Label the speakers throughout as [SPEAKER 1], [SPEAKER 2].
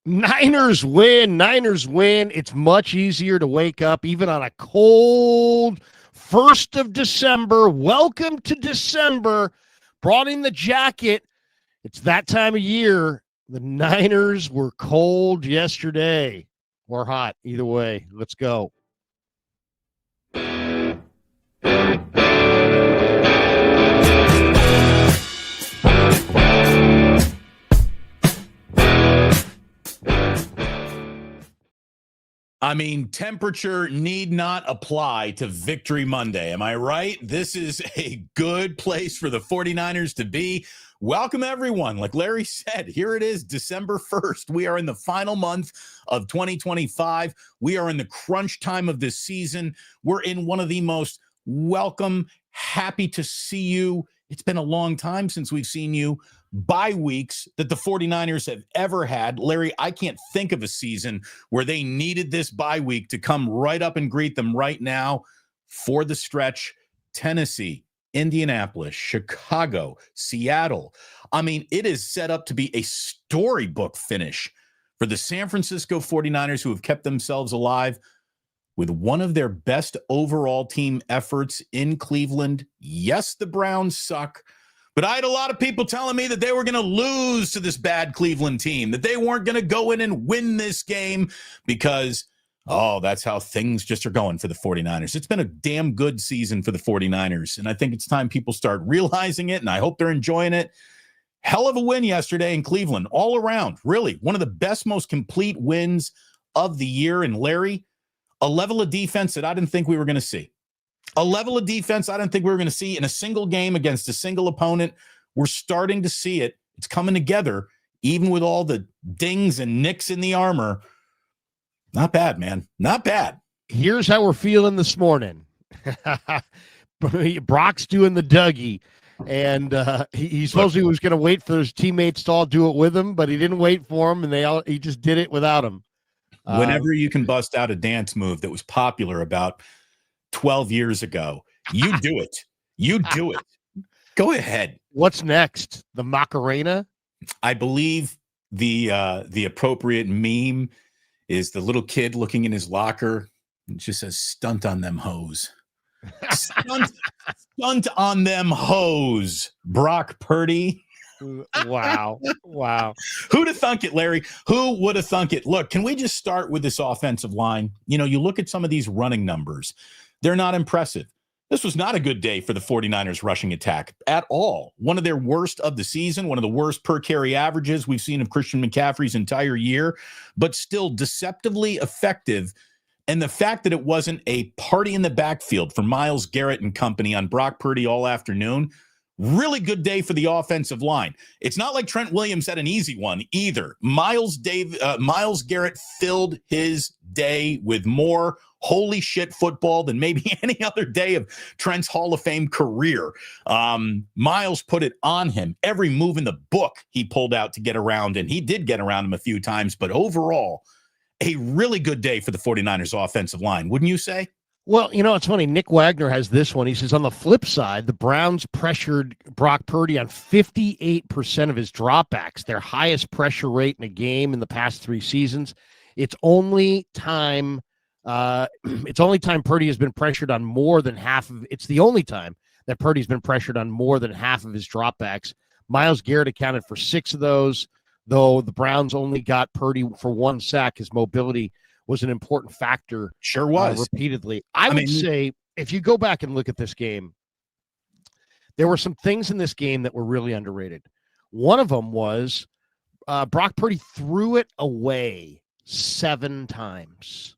[SPEAKER 1] Niners win. Niners win. It's much easier to wake up even on a cold 1st of December. Welcome to December. Brought in the jacket. It's that time of year. The Niners were cold yesterday or hot. Either way, let's go.
[SPEAKER 2] I mean, temperature need not apply to Victory Monday. Am I right? This is a good place for the 49ers to be. Welcome, everyone. Like Larry said, here it is, December 1st. We are in the final month of 2025. We are in the crunch time of this season. We're in one of the most welcome, happy to see you. It's been a long time since we've seen you. Bye weeks that the 49ers have ever had. Larry, I can't think of a season where they needed this bye week to come right up and greet them right now for the stretch. Tennessee, Indianapolis, Chicago, Seattle. I mean, it is set up to be a storybook finish for the San Francisco 49ers, who have kept themselves alive with one of their best overall team efforts in Cleveland. Yes, the Browns suck. But I had a lot of people telling me that they were going to lose to this bad Cleveland team, that they weren't going to go in and win this game because, that's how things just are going for the 49ers. It's been a damn good season for the 49ers, and I think it's time people start realizing it, and I hope they're enjoying it. Hell of a win yesterday in Cleveland, all around. Really, one of the best, most complete wins of the year. And Larry, a level of defense that I didn't think we were going to see. A level of defense I didn't think we were going to see in a single game against a single opponent. We're starting to see it. It's coming together, even with all the dings and nicks in the armor. Not bad, man. Not bad.
[SPEAKER 1] Here's how we're feeling this morning. Brock's doing the Dougie, and he supposedly was going to wait for his teammates to all do it with him, but he didn't wait for him, and he just did it without him.
[SPEAKER 2] Whenever you can bust out a dance move that was popular about 12 years ago, you do it. You do it. Go ahead.
[SPEAKER 1] What's next? The Macarena?
[SPEAKER 2] I believe the appropriate meme is the little kid looking in his locker and just says, "Stunt on them hoes." Stunt on them hoes. Brock Purdy.
[SPEAKER 1] Wow.
[SPEAKER 2] Who'd have thunk it, Larry? Who would have thunk it? Look, can we just start with this offensive line? You look at some of these running numbers. They're not impressive. This was not a good day for the 49ers rushing attack at all. One of their worst of the season, one of the worst per carry averages we've seen of Christian McCaffrey's entire year, but still deceptively effective. And the fact that it wasn't a party in the backfield for Myles Garrett and company on Brock Purdy all afternoon, really good day for the offensive line. It's not like Trent Williams had an easy one either. Myles Garrett filled his day with more holy shit football than maybe any other day of Trent's Hall of Fame career. Myles put it on him. Every move in the book he pulled out to get around, and he did get around him a few times, but overall, a really good day for the 49ers offensive line, wouldn't you say?
[SPEAKER 1] Well, it's funny. Nick Wagner has this one. He says, on the flip side, the Browns pressured Brock Purdy on 58% of his dropbacks, their highest pressure rate in a game in the past 3 seasons. It's only time Purdy has been pressured on more than half of. It's the only time that Purdy's been pressured on more than half of his dropbacks. Myles Garrett accounted for 6 of those, though the Browns only got Purdy for 1 sack. His mobility was an important factor.
[SPEAKER 2] Sure was.
[SPEAKER 1] Repeatedly. I would say, if you go back and look at this game, there were some things in this game that were really underrated. One of them was Brock Purdy threw it away 7 times.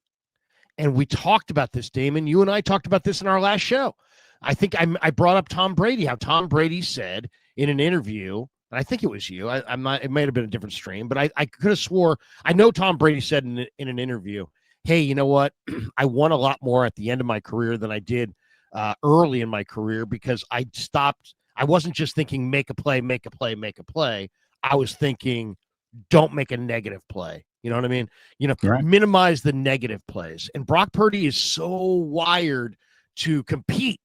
[SPEAKER 1] And we talked about this, Damon. You and I talked about this in our last show. I think I brought up Tom Brady, how Tom Brady said in an interview, and I think it was you. I'm not. It might have been a different stream, but I could have swore. I know Tom Brady said in an interview, "Hey, you know what? I won a lot more at the end of my career than I did early in my career because I stopped. I wasn't just thinking make a play, make a play, make a play. I was thinking don't make a negative play. You know what I mean?
[SPEAKER 2] Right.
[SPEAKER 1] Minimize the negative plays. And Brock Purdy is so wired to compete,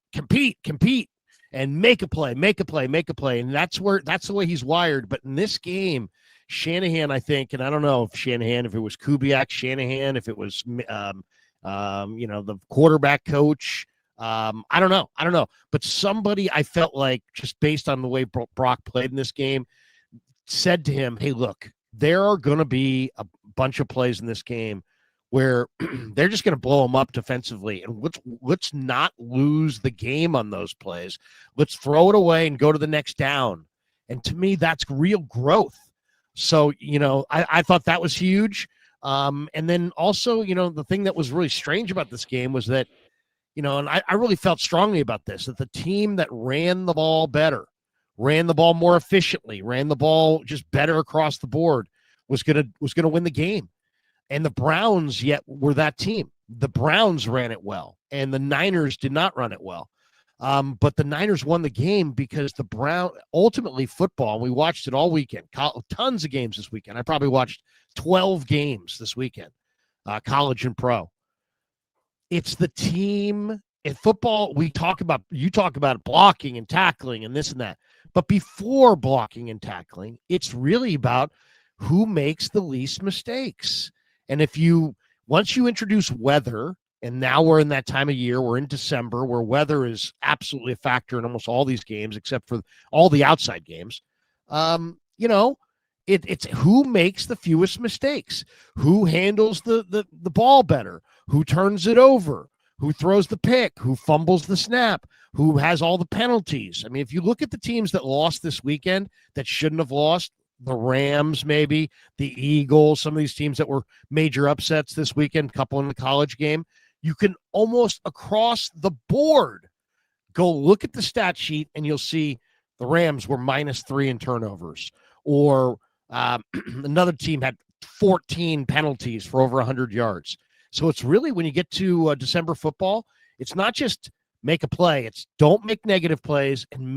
[SPEAKER 1] and make a play. And that's the way he's wired. But in this game, Shanahan, I think, and I don't know if it was Kubiak, Shanahan, if it was, the quarterback coach. I don't know. But somebody, I felt like, just based on the way Brock played in this game, said to him, hey, look, there are going to be a bunch of plays in this game where they're just going to blow them up defensively. And let's not lose the game on those plays. Let's throw it away and go to the next down. And to me, that's real growth. So, I thought that was huge. And then also, the thing that was really strange about this game was that, and I really felt strongly about this, that the team that ran the ball better, ran the ball more efficiently, ran the ball just better across the board, was gonna win the game. And the Browns yet were that team. The Browns ran it well, and the Niners did not run it well. But the Niners won the game because ultimately football, and we watched it all weekend, tons of games this weekend. I probably watched 12 games this weekend, college and pro. It's the team in football. You talk about blocking and tackling and this and that. But before blocking and tackling, it's really about who makes the least mistakes. And once you introduce weather, and now we're in that time of year, we're in December, where weather is absolutely a factor in almost all these games, except for all the outside games. It's who makes the fewest mistakes, who handles the ball better, who turns it over, who throws the pick, who fumbles the snap, who has all the penalties. I mean, if you look at the teams that lost this weekend that shouldn't have lost, the Rams, maybe the Eagles, some of these teams that were major upsets this weekend, a couple in the college game, you can almost across the board go look at the stat sheet and you'll see the Rams were -3 in turnovers, or another team had 14 penalties for over 100 yards. So it's really, when you get to December football, it's not just make a play. It's don't make negative plays and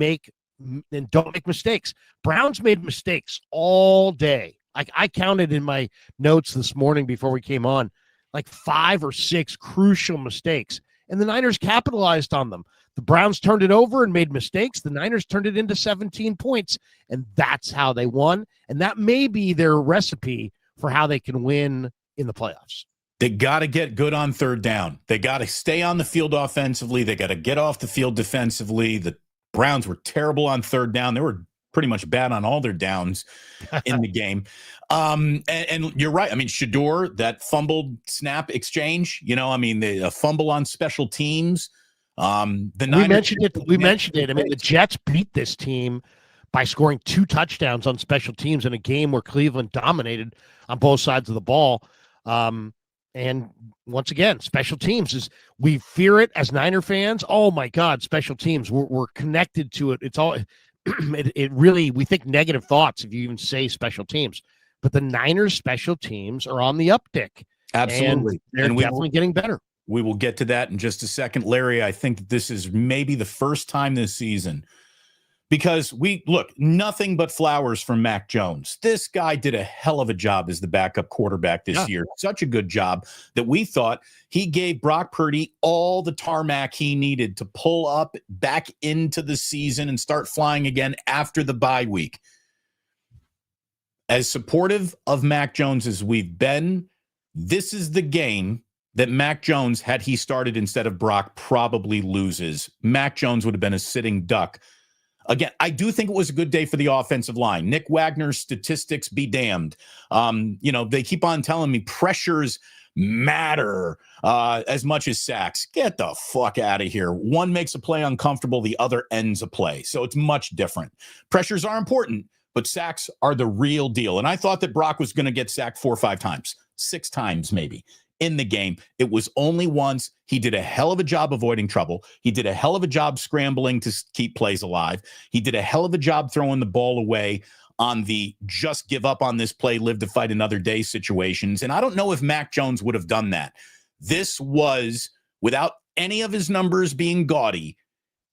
[SPEAKER 1] don't make mistakes. Browns made mistakes all day. I counted in my notes this morning before we came on, like 5 or 6 crucial mistakes, and the Niners capitalized on them. The Browns turned it over and made mistakes. The Niners turned it into 17 points, and that's how they won. And that may be their recipe for how they can win in the playoffs.
[SPEAKER 2] They got to get good on third down. They got to stay on the field offensively. They got to get off the field defensively. The Browns were terrible on third down. They were pretty much bad on all their downs in the game. And you're right. I mean, Shador, that fumbled snap exchange, the fumble on special teams. We mentioned it. I mean, the Jets beat this team by scoring 2 touchdowns on special teams in a game where Cleveland dominated on both sides of the ball. And once again, special teams we fear it as Niner fans. Oh my God, special teams. We're connected to it. It's all it really, we think negative thoughts if you even say special teams. But the Niners special teams are on the uptick. Absolutely.
[SPEAKER 1] And they're definitely getting better.
[SPEAKER 2] We will get to that in just a second. Larry, I think that this is maybe the first time this season, because nothing but flowers from Mac Jones. This guy did a hell of a job as the backup quarterback this year. Such a good job that we thought he gave Brock Purdy all the tarmac he needed to pull up back into the season and start flying again after the bye week. As supportive of Mac Jones as we've been, this is the game that Mac Jones, had he started instead of Brock, probably loses. Mac Jones would have been a sitting duck. Again, I do think it was a good day for the offensive line. Nick Wagner's statistics be damned. They keep on telling me pressures matter as much as sacks. Get the fuck out of here. One makes a play uncomfortable, the other ends a play. So it's much different. Pressures are important, but sacks are the real deal. And I thought that Brock was going to get sacked 4 or 5 times, 6 times maybe in the game. It was only once. He did a hell of a job avoiding trouble. He did a hell of a job scrambling to keep plays alive. He did a hell of a job throwing the ball away on the just give up on this play, live to fight another day situations. And I don't know if Mac Jones would have done that. This was, without any of his numbers being gaudy,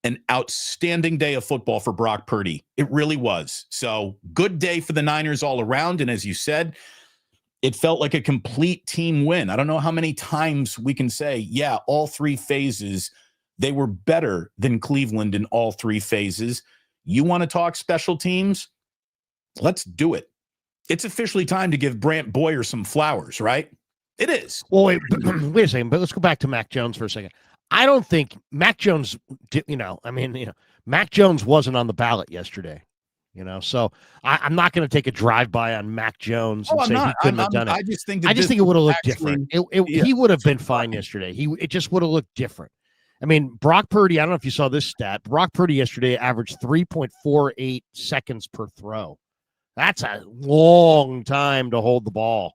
[SPEAKER 2] an outstanding day of football for Brock Purdy. It really was. So good day for the Niners all around. And as you said, it felt like a complete team win. I don't know how many times we can say, yeah, all 3 phases, they were better than Cleveland in all 3 phases. You want to talk special teams? Let's do it. it's officially time to give Brant Boyer some flowers, right? It is.
[SPEAKER 1] Well, wait, wait a second, but let's go back to Mac Jones for a second. I don't think Mac Jones, Mac Jones wasn't on the ballot yesterday, so I'm not going to take a drive-by on Mac Jones and say he couldn't have done it.
[SPEAKER 2] I just think
[SPEAKER 1] it would have looked different. He would have been fine yesterday. It just would have looked different. I mean, Brock Purdy, I don't know if you saw this stat. Brock Purdy yesterday averaged 3.48 seconds per throw. That's a long time to hold the ball.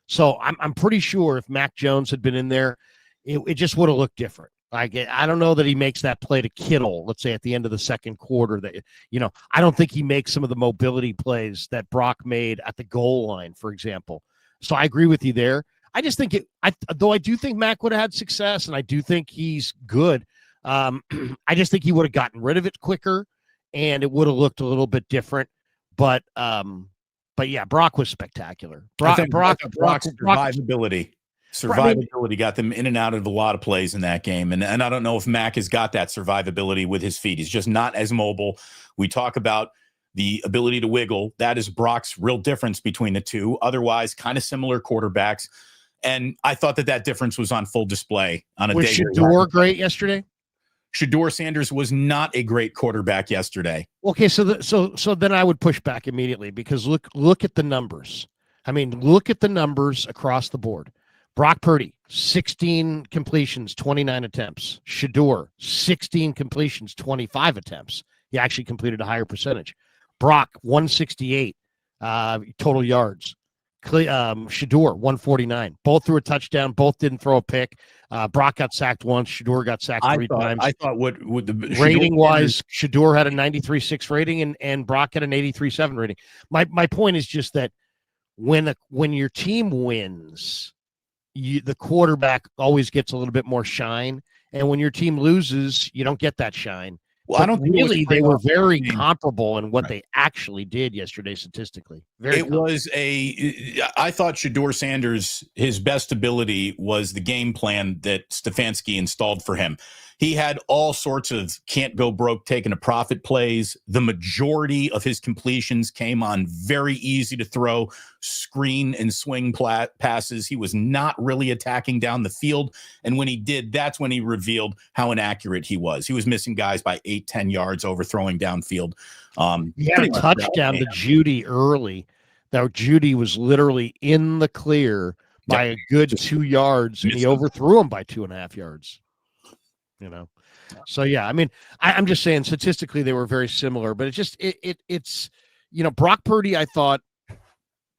[SPEAKER 1] So I'm pretty sure if Mac Jones had been in there, it just would have looked different. Like, I don't know that he makes that play to Kittle, let's say at the end of the second quarter. That I don't think he makes some of the mobility plays that Brock made at the goal line, for example. So I agree with you there. I just think though I do think Mac would have had success, and I do think he's good. I just think he would have gotten rid of it quicker, and it would have looked a little bit different. But yeah, Brock was spectacular. Brock's
[SPEAKER 2] survivability got them in and out of a lot of plays in that game. And I don't know if Mac has got that survivability with his feet. He's just not as mobile. We talk about the ability to wiggle. That is Brock's real difference between the two. Otherwise, kind of similar quarterbacks. And I thought that difference was on full display on a day.
[SPEAKER 1] Was Shador great yesterday?
[SPEAKER 2] Shador Sanders was not a great quarterback yesterday.
[SPEAKER 1] Okay, so then I would push back immediately because look at the numbers. I mean, look at the numbers across the board. Brock Purdy, 16 completions, 29 attempts. Shador, 16 completions, 25 attempts. He actually completed a higher percentage. Brock, 168 total yards. Shador, 149. Both threw a touchdown. Both didn't throw a pick. Brock got sacked once. Shador got sacked three times.
[SPEAKER 2] I thought what the
[SPEAKER 1] rating-wise, Shador had a 93.6 rating and Brock had an 83.7 rating. My point is just that when your team wins, the quarterback always gets a little bit more shine, and when your team loses, you don't get that shine.
[SPEAKER 2] Well, I don't think
[SPEAKER 1] really they were very comparable in what they actually did yesterday statistically.
[SPEAKER 2] I thought Shador Sanders, his best ability was the game plan that Stefanski installed for him. He had all sorts of can't go broke, taking a profit plays. The majority of his completions came on very easy to throw screen and swing passes. He was not really attacking down the field. And when he did, that's when he revealed how inaccurate he was. He was missing guys by 8-10 yards, overthrowing downfield.
[SPEAKER 1] He had a touchdown to Judy early. Now, Judy was literally in the clear by a good 2 yards, and he overthrew him by 2.5 yards. So yeah, I mean, I'm just saying statistically they were very similar, but it's Brock Purdy, I thought,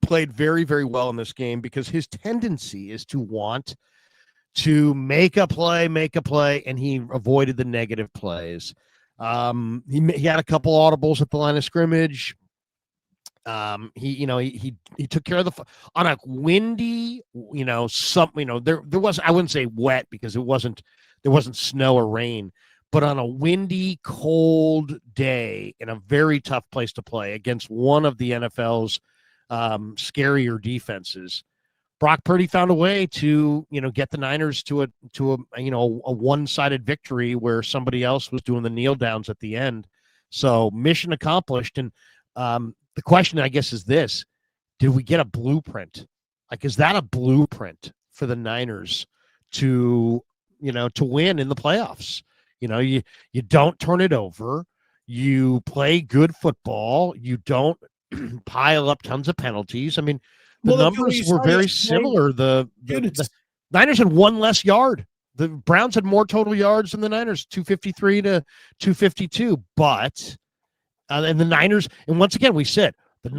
[SPEAKER 1] played very, very well in this game because his tendency is to want to make a play, and he avoided the negative plays. He had a couple audibles at the line of scrimmage. He took care of on a windy, there was, I wouldn't say wet because there wasn't snow or rain, but on a windy, cold day in a very tough place to play against one of the NFL's scarier defenses, Brock Purdy found a way to, get the Niners to a one-sided victory where somebody else was doing the kneel downs at the end. So mission accomplished. And the question, I guess, is this: did we get a blueprint? Like, is that a blueprint for the Niners to win in the playoffs? You don't turn it over. You play good football. You don't pile up tons of penalties. I mean, the numbers were very similar. The Niners had one less yard. The Browns had more total yards than the Niners, 253 to 252. But and the Niners, and once again, we said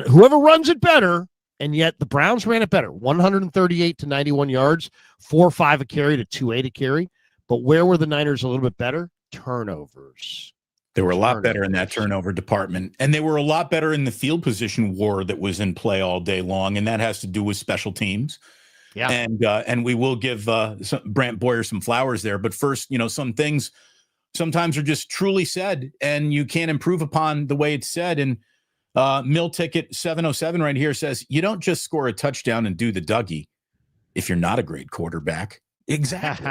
[SPEAKER 1] whoever runs it better. And yet the Browns ran it better, 138 to 91 yards, 4.5 a carry to 2.8 a carry. But where were the Niners a little bit better? Turnovers.
[SPEAKER 2] They were a lot better in that turnover department. And they were a lot better in the field position war that was in play all day long. And that has to do with special teams. Yeah. And we will give Brant Boyer some flowers there. But first, some things sometimes are just truly said, and you can't improve upon the way it's said. And Mill Ticket 707 right here says, you don't just score a touchdown and do the Dougie if you're not a great quarterback. Exactly.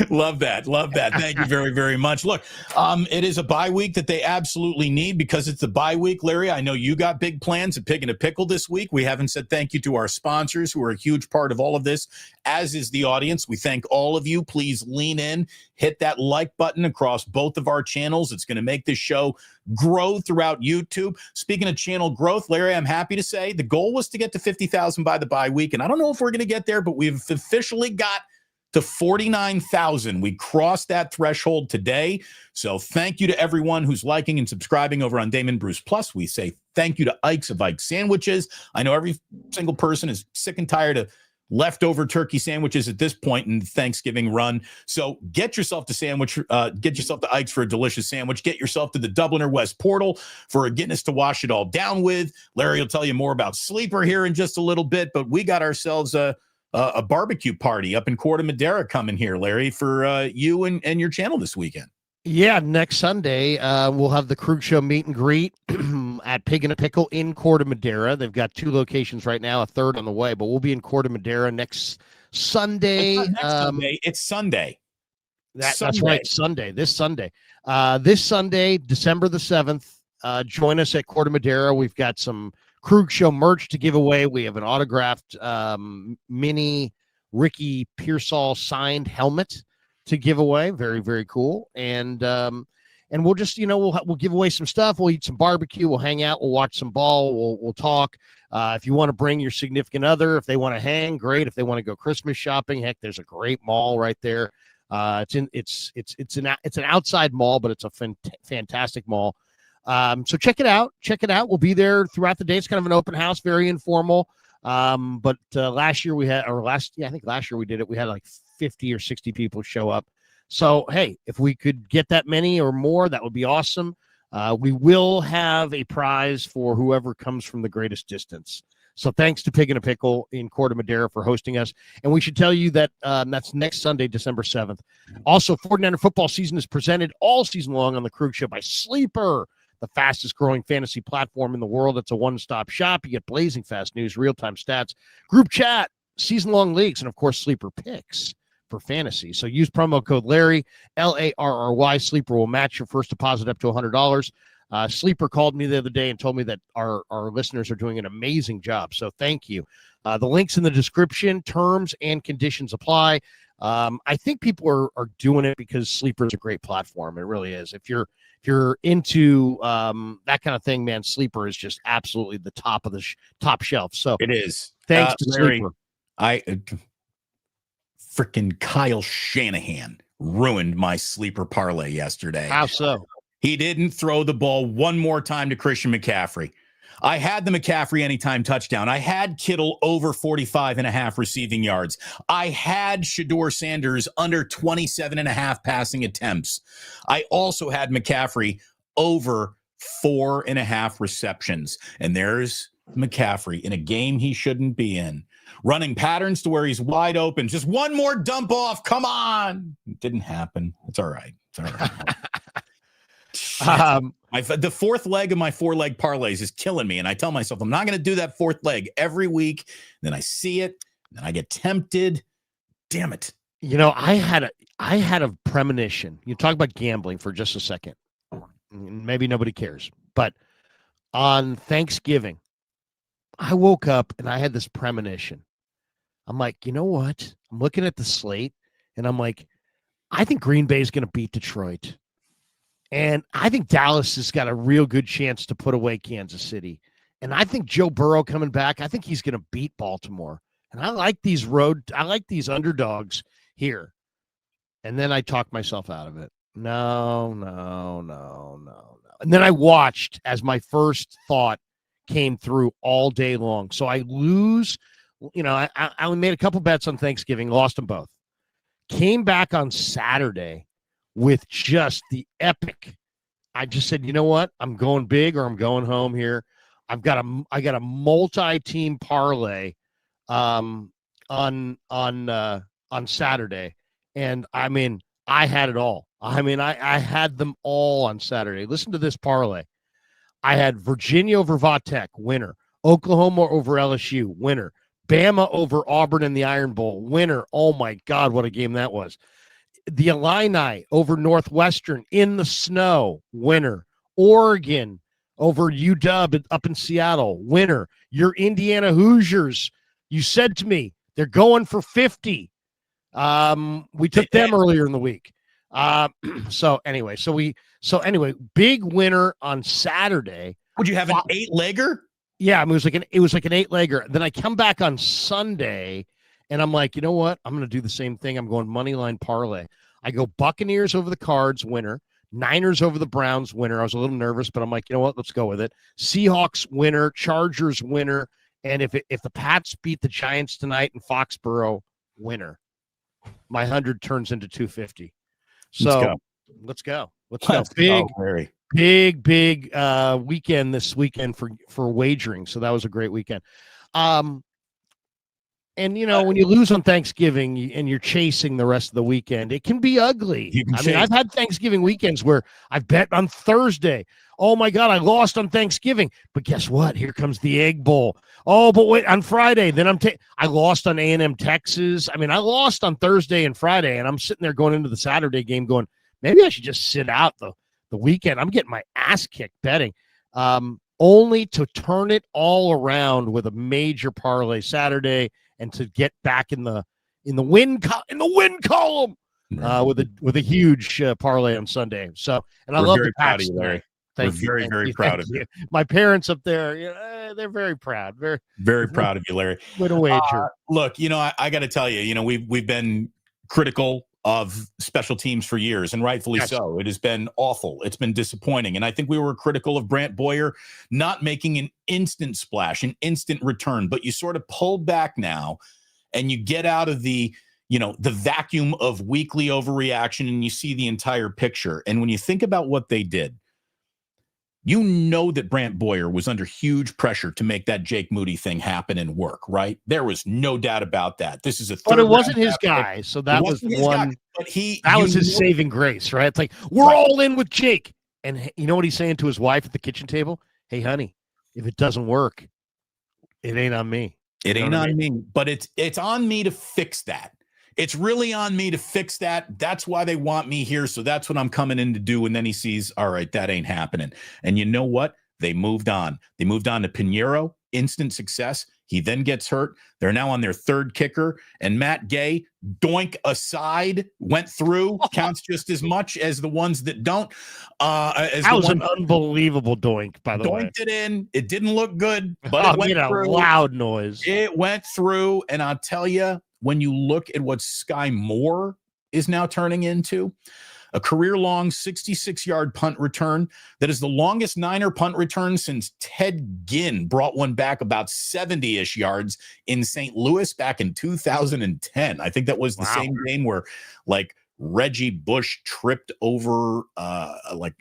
[SPEAKER 2] Love that. Love that. Thank you very, very much. Look, it is a bye week that they absolutely need because it's a bye week, Larry. I know you got big plans at Pig and a Pickle this week. We haven't said thank you to our sponsors who are a huge part of all of this, as is the audience. We thank all of you. Please lean in, hit that like button across both of our channels. It's going to make this show grow throughout YouTube. Speaking of channel growth, Larry, I'm happy to say the goal was to get to 50,000 by the bye week. And I don't know if we're going to get there, but we've officially got to 49,000. We crossed that threshold today. So thank you to everyone who's liking and subscribing over on Damon Bruce Plus. We say thank you to Ike's of Ike Sandwiches. I know every single person is sick and tired of leftover turkey sandwiches at this point in the Thanksgiving run. So get yourself to Ike's for a delicious sandwich. Get yourself to the Dubliner West Portal for a Guinness to wash it all down with. Larry will tell you more about Sleeper here in just a little bit, but we got ourselves a barbecue party up in Corte Madera coming here, Larry, for you and your channel this weekend.
[SPEAKER 1] Yeah, next Sunday, we'll have the Krueger Show meet and greet at Pig and a Pickle in Corte Madera. They've got 2 locations right now, a third on the way, but we'll be in Corte Madera next Sunday.
[SPEAKER 2] It's Sunday.
[SPEAKER 1] That's right, Sunday. This Sunday, December the 7th. Join us at Corte Madera. We've got some Krueger Show merch to give away. We have an autographed mini Ricky Pearsall signed helmet to give away. Very, very cool. And we'll just, we'll give away some stuff. We'll eat some barbecue. We'll hang out. We'll watch some ball. We'll talk. If you want to bring your significant other, if they want to hang, great. If they want to go Christmas shopping, heck, there's a great mall right there. It's an outside mall, but it's a fantastic mall. So check it out. We'll be there throughout the day. It's kind of an open house, very informal. But last year we did it. We had like 50 or 60 people show up. So, hey, if we could get that many or more, that would be awesome. We will have a prize for whoever comes from the greatest distance. So thanks to Pig and a Pickle in Corte Madera for hosting us. And we should tell you that that's next Sunday, December 7th. Also, 49er football season is presented all season long on the Krueger Show by Sleeper, the fastest growing fantasy platform in the world. It's a one-stop shop. You get blazing fast news, real-time stats, group chat, season-long leagues, and, of course, Sleeper picks for fantasy. So use promo code Larry, Larry. Sleeper will match your first deposit up to $100. Sleeper called me the other day and told me that our listeners are doing an amazing job. So thank you. The link's in the description. Terms and conditions apply. I think people are doing it because Sleeper is a great platform. It really is. If you're into that kind of thing, man, Sleeper is just absolutely the top of the top shelf. So
[SPEAKER 2] it is.
[SPEAKER 1] Thanks to
[SPEAKER 2] Larry,
[SPEAKER 1] Sleeper.
[SPEAKER 2] Freaking Kyle Shanahan ruined my sleeper parlay yesterday.
[SPEAKER 1] How so?
[SPEAKER 2] He didn't throw the ball one more time to Christian McCaffrey. I had the McCaffrey anytime touchdown. I had Kittle over 45.5 receiving yards. I had Shedeur Sanders under 27.5 passing attempts. I also had McCaffrey over 4.5 receptions. And there's McCaffrey in a game he shouldn't be in, running patterns to where he's wide open. Just one more dump off. Come on. It didn't happen. It's all right. It's all right. The fourth leg of my 4-leg parlays is killing me. And I tell myself, I'm not going to do that fourth leg every week. Then I see it. And then I get tempted. Damn it.
[SPEAKER 1] I had a premonition. You talk about gambling for just a second. Maybe nobody cares. But on Thanksgiving, I woke up and I had this premonition. I'm like, you know what? I'm looking at the slate and I'm like, I think Green Bay is going to beat Detroit. And I think Dallas has got a real good chance to put away Kansas City. And I think Joe Burrow coming back, I think he's going to beat Baltimore. And I like these underdogs here. And then I talked myself out of it. No. And then I watched as my first thought came through all day long. So I lose, I only made a couple bets on Thanksgiving, lost them both. Came back on Saturday with just the epic. I just said, you know what? I'm going big or I'm going home here. I got a multi-team parlay on Saturday. And I mean, I had it all. I had them all on Saturday. Listen to this parlay. I had Virginia over Vatech, winner. Oklahoma over LSU, winner. Bama over Auburn in the Iron Bowl, winner. Oh my God, what a game that was. The Illini over Northwestern in the snow, winner. Oregon over UW up in Seattle, winner. Your Indiana Hoosiers, you said to me, they're going for 50. We took them earlier in the week. So anyway, big winner on Saturday.
[SPEAKER 2] Would you have an 8-legger?
[SPEAKER 1] Yeah, I mean, it was like an 8-legger. Then I come back on Sunday, and I'm like, you know what? I'm going to do the same thing. I'm going money line parlay. I go Buccaneers over the Cards, winner. Niners over the Browns, winner. I was a little nervous, but I'm like, you know what? Let's go with it. Seahawks, winner. Chargers, winner. And if the Pats beat the Giants tonight in Foxborough, winner. My 100 turns into 250. So let's go. Big weekend this weekend for wagering. So that was a great weekend. And you know, when you lose on Thanksgiving and you're chasing the rest of the weekend, it can be ugly. I mean, I've had Thanksgiving weekends where I've bet on Thursday. Oh my God, I lost on Thanksgiving. But guess what? Here comes the Egg Bowl. Oh, but wait, on Friday, then I lost on A&M Texas. I mean, I lost on Thursday and Friday, and I'm sitting there going into the Saturday game going, maybe I should just sit out the weekend. I'm getting my ass kicked betting. Only to turn it all around with a major parlay Saturday and to get back in the win column with a huge parlay on Sunday. So, and I love the Pats, Larry.
[SPEAKER 2] We're very proud of you.
[SPEAKER 1] My parents up there, they're very proud.
[SPEAKER 2] Very proud of you, Larry.
[SPEAKER 1] What a wager.
[SPEAKER 2] Look, you know, I got to tell you, you know, we've been critical of special teams for years, and rightfully so. It has been awful. It's been disappointing. And I think we were critical of Brant Boyer not making an instant splash, an instant return, but you sort of pull back now and you get out of the vacuum of weekly overreaction and you see the entire picture. And when you think about what they did, you know that Brant Boyer was under huge pressure to make that Jake Moody thing happen and work, right? There was no doubt about that. This is
[SPEAKER 1] but it wasn't his guy, so that was one. But that was his saving grace, right? It's like we're all in with Jake, and you know what he's saying to his wife at the kitchen table? Hey, honey, if it doesn't work, it ain't on me.
[SPEAKER 2] It ain't on me, but it's on me to fix that. It's really on me to fix that. That's why they want me here. So that's what I'm coming in to do. And then he sees, all right, that ain't happening. And you know what? They moved on. They moved on to Pinheiro, instant success. He then gets hurt. They're now on their third kicker. And Matt Gay, doink aside, went through, counts just as much as the ones that don't.
[SPEAKER 1] That was an unbelievable doink, by the way.
[SPEAKER 2] Doinked it in. It didn't look good, but it went through.
[SPEAKER 1] A loud noise.
[SPEAKER 2] It went through. And I'll tell you, when you look at what Sky Moore is now turning into, a career-long 66-yard punt return that is the longest Niner punt return since Ted Ginn brought one back about 70-ish yards in St. Louis back in 2010. I think that was the same game where, like, Reggie Bush tripped over like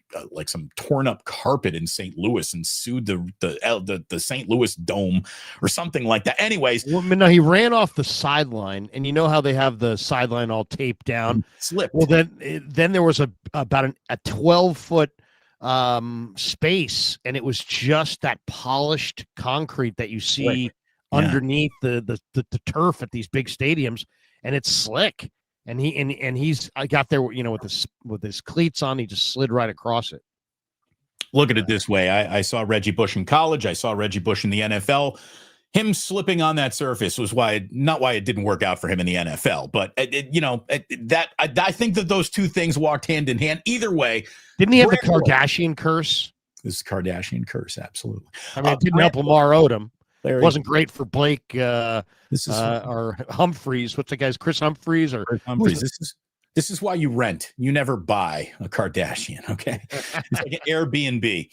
[SPEAKER 2] some torn up carpet in St. Louis and sued the St. Louis Dome or something like that. Anyways,
[SPEAKER 1] well, no, he ran off the sideline, and you know how they have the sideline all taped down.
[SPEAKER 2] Slipped.
[SPEAKER 1] Well, then there was about a 12-foot space, and it was just that polished concrete that you see underneath the turf at these big stadiums, and it's slick. And he's got there, you know, with his cleats on, he just slid right across it.
[SPEAKER 2] Look at it this way. I saw Reggie Bush in college. I saw Reggie Bush in the NFL. Him slipping on that surface was not why it didn't work out for him in the NFL. But, I think that those two things walked hand in hand. Either way.
[SPEAKER 1] Didn't he have the Kardashian curse?
[SPEAKER 2] This is Kardashian curse, absolutely.
[SPEAKER 1] I mean, it didn't help Lamar Odom. Larry. It wasn't great for Blake or Humphreys. What's the guy's Chris Humphreys or
[SPEAKER 2] Chris Humphreys? This is why you rent. You never buy a Kardashian. Okay, it's like an Airbnb.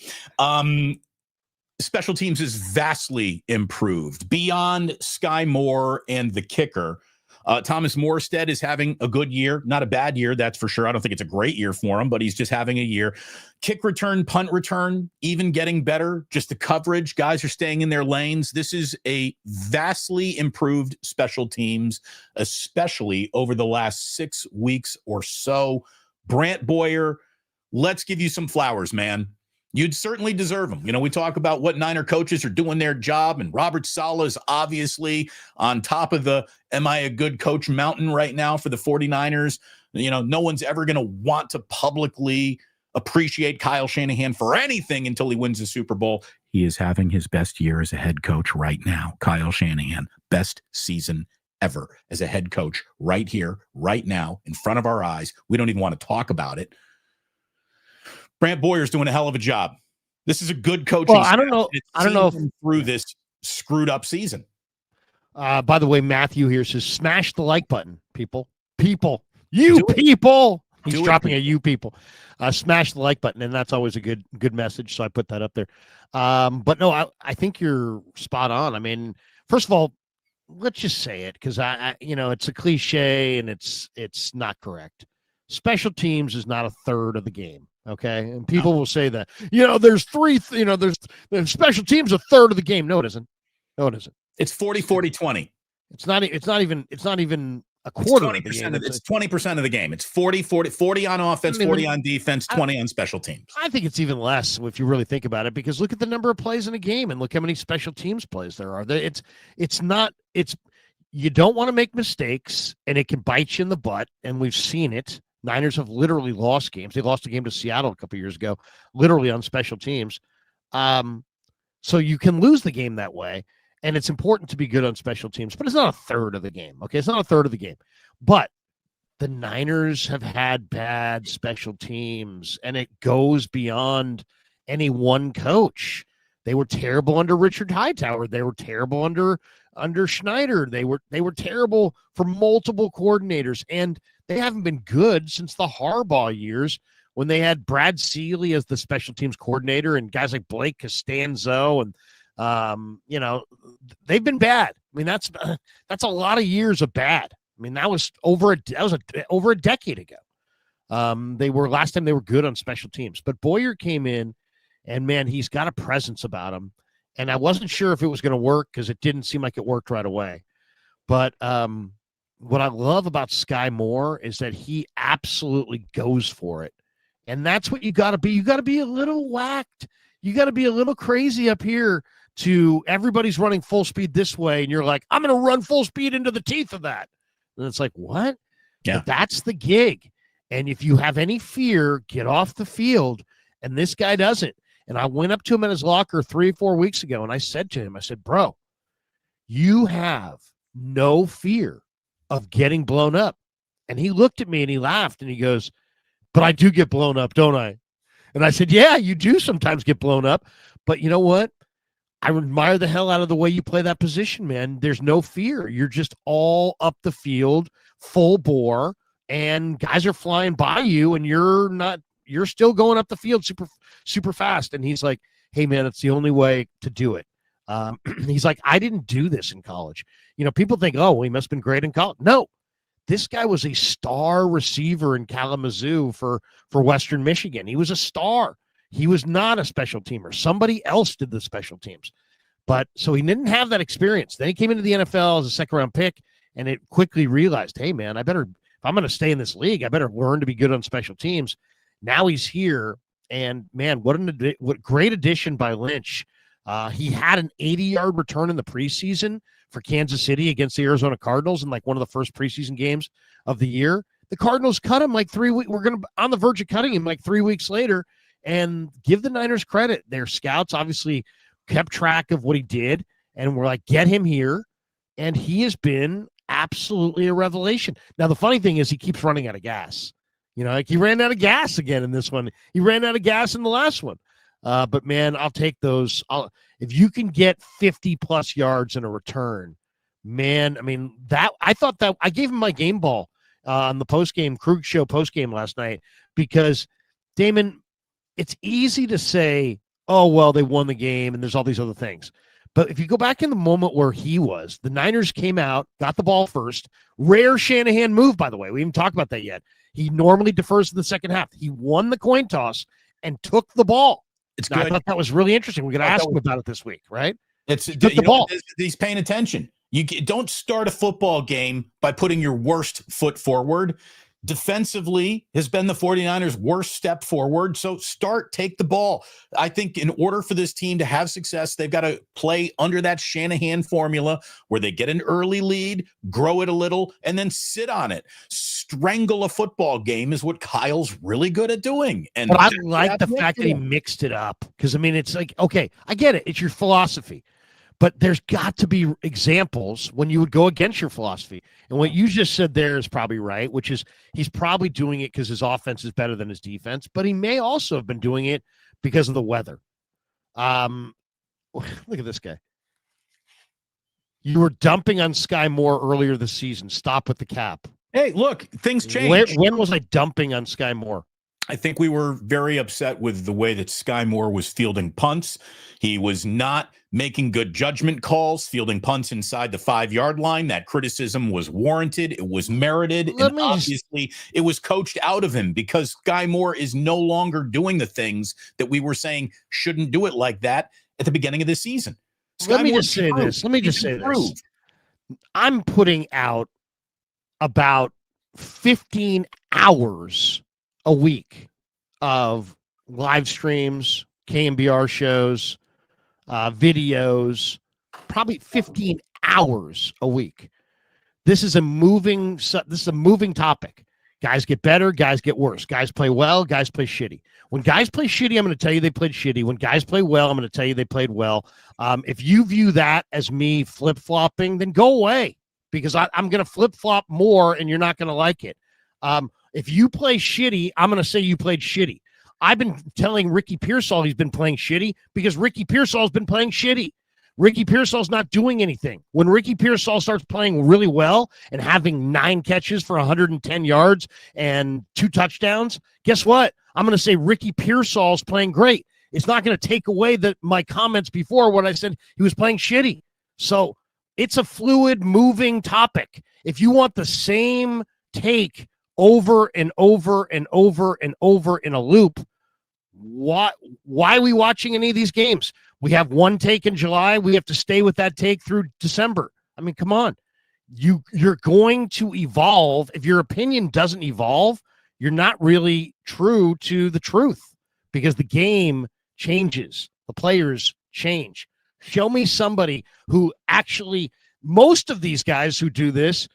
[SPEAKER 2] Special teams is vastly improved beyond Sky Moore and the kicker. Thomas Morstead is having a good year, not a bad year, that's for sure. I don't think it's a great year for him, but he's just having a year. Kick return, punt return, even getting better. Just the coverage, guys are staying in their lanes. This is a vastly improved special teams, especially over the last 6 weeks or so. Brant Boyer, let's give you some flowers, man. You'd certainly deserve them. We talk about what Niner coaches are doing their job, and Robert Saleh is obviously on top of the am I a good coach mountain right now for the 49ers. No one's ever going to want to publicly appreciate Kyle Shanahan for anything until he wins the Super Bowl. He is having his best year as a head coach right now. Kyle Shanahan, best season ever as a head coach right here, right now, in front of our eyes. We don't even want to talk about it. Brant Boyer's doing a hell of a job. This is a good coaching.
[SPEAKER 1] Well, I don't know if
[SPEAKER 2] through this screwed up season.
[SPEAKER 1] By the way, Matthew here says, smash the like button, people. You people. He's dropping a you people. Smash the like button, and that's always a good message. So I put that up there. But no, I think you're spot on. I mean, first of all, let's just say it, because I it's a cliche and it's not correct. Special teams is not a third of the game. Okay. And people will say that, there's there's special teams a third of the game. No, it isn't.
[SPEAKER 2] It's 40-40-20.
[SPEAKER 1] It's not even a quarter of the game.
[SPEAKER 2] It's 20% of the game. It's 40 on offense, 40 on defense, 20 on special teams.
[SPEAKER 1] I think it's even less if you really think about it, because look at the number of plays in a game and look how many special teams plays there are. You don't want to make mistakes, and it can bite you in the butt, and we've seen it. Niners have literally lost games. They lost a game to Seattle a couple of years ago, literally on special teams. So you can lose the game that way, and it's important to be good on special teams, but it's not a third of the game. Okay, it's not a third of the game. But the Niners have had bad special teams, and it goes beyond any one coach. They were terrible under Richard Hightower. They were terrible under Schneider. They were terrible for multiple coordinators, and they haven't been good since the Harbaugh years when they had Brad Seeley as the special teams coordinator and guys like Blake Costanzo, and they've been bad. I mean, that's a lot of years of bad. I mean, that was over a decade ago. Last time they were good on special teams, but Boyer came in, and man, he's got a presence about him. And I wasn't sure if it was going to work because it didn't seem like it worked right away. But what I love about Sky Moore is that he absolutely goes for it. And that's what you got to be. You got to be a little whacked. You got to be a little crazy up here to everybody's running full speed this way. And you're like, I'm going to run full speed into the teeth of that. And it's like, what? Yeah. But that's the gig. And if you have any fear, get off the field. And this guy doesn't. And I went up to him in his locker 3 or 4 weeks ago, and I said to him, bro, you have no fear of getting blown up. And he looked at me and he laughed and he goes, but I do get blown up, don't I? And I said, yeah, you do sometimes get blown up. But you know what? I admire the hell out of the way you play that position, man. There's no fear. You're just all up the field, full bore, and guys are flying by you, and you're still going up the field super, super fast. And he's like, hey, man, it's the only way to do it. He's like, I didn't do this in college. People think, oh, well, he must have been great in college. No, this guy was a star receiver in Kalamazoo for Western Michigan. He was a star. He was not a special teamer. Somebody else did the special teams. But so he didn't have that experience. Then he came into the NFL as a second-round pick, and it quickly realized, hey, man, if I'm going to stay in this league, I better learn to be good on special teams. Now he's here, and, man, what great addition by Lynch. He had an 80-yard return in the preseason for Kansas City against the Arizona Cardinals in like one of the first preseason games of the year. The Cardinals cut him like 3 weeks. We're going to on the verge of cutting him like 3 weeks later. And give the Niners credit. Their scouts obviously kept track of what he did, and we're like, get him here. And he has been absolutely a revelation. Now, the funny thing is he keeps running out of gas. Like he ran out of gas again in this one. He ran out of gas in the last one. But, man, I'll take those. If you can get 50-plus yards in a return, man, I mean, I thought that I gave him my game ball on the Krueger show postgame last night because, Damon, it's easy to say, oh, well, they won the game and there's all these other things. But if you go back in the moment where the Niners came out, got the ball first. Rare Shanahan move, by the way. We haven't talked about that yet. He normally defers to the second half. He won the coin toss and took the ball. It's good. I thought that was really interesting. We're going to ask him about it this week, right?
[SPEAKER 2] Took the ball. He's paying attention. You don't start a football game by putting your worst foot forward. defensively has been the 49ers' worst step forward. So take the ball. I think in order for this team to have success, they've got to play under that Shanahan formula where they get an early lead, grow it a little, and then sit on it. Strangle a football game is what Kyle's really good at doing. And
[SPEAKER 1] but I like the fact that he mixed it up, because, I mean, it's like, okay, I get it. It's your philosophy. But there's got to be examples when you would go against your philosophy. And what you just said there is probably right, which is he's probably doing it because his offense is better than his defense, but he may also have been doing it because of the weather. Look at this guy. You were dumping on Sky Moore earlier this season. Stop with the cap.
[SPEAKER 2] Hey, look, things change.
[SPEAKER 1] When was I dumping on Sky Moore?
[SPEAKER 2] I think we were very upset with the way that Sky Moore was fielding punts. He was not making good judgment calls, fielding punts inside the 5-yard line. That criticism was warranted. It was merited. And obviously, it was coached out of him because Sky Moore is no longer doing the things that we were saying shouldn't do it like that at the beginning of the season.
[SPEAKER 1] Let me just say this. I'm putting out about 15 hours a week of live streams, KMBR shows, videos, probably 15 hours a week. This is a moving topic. Guys get better, guys get worse. Guys play well, guys play shitty. When guys play shitty, I'm going to tell you they played shitty. When guys play well, I'm going to tell you they played well. If you view that as me flip-flopping, then go away, because I'm going to flip-flop more and you're not going to like it. If you play shitty, I'm going to say you played shitty. I've been telling Ricky Pearsall he's been playing shitty because Ricky Pearsall's been playing shitty. Ricky Pearsall's not doing anything. When Ricky Pearsall starts playing really well and having 9 catches for 110 yards and 2 touchdowns, guess what? I'm going to say Ricky Pearsall's playing great. It's not going to take away my comments before when I said he was playing shitty. So it's a fluid, moving topic. If you want the same take over and over and over and over in a loop, why are we watching any of these games? We have one take in July. We have to stay with that take through December. I mean, come on. You're going to evolve. If your opinion doesn't evolve, you're not really true to the truth, because the game changes. The players change. Show me somebody who actually, most of these guys who do this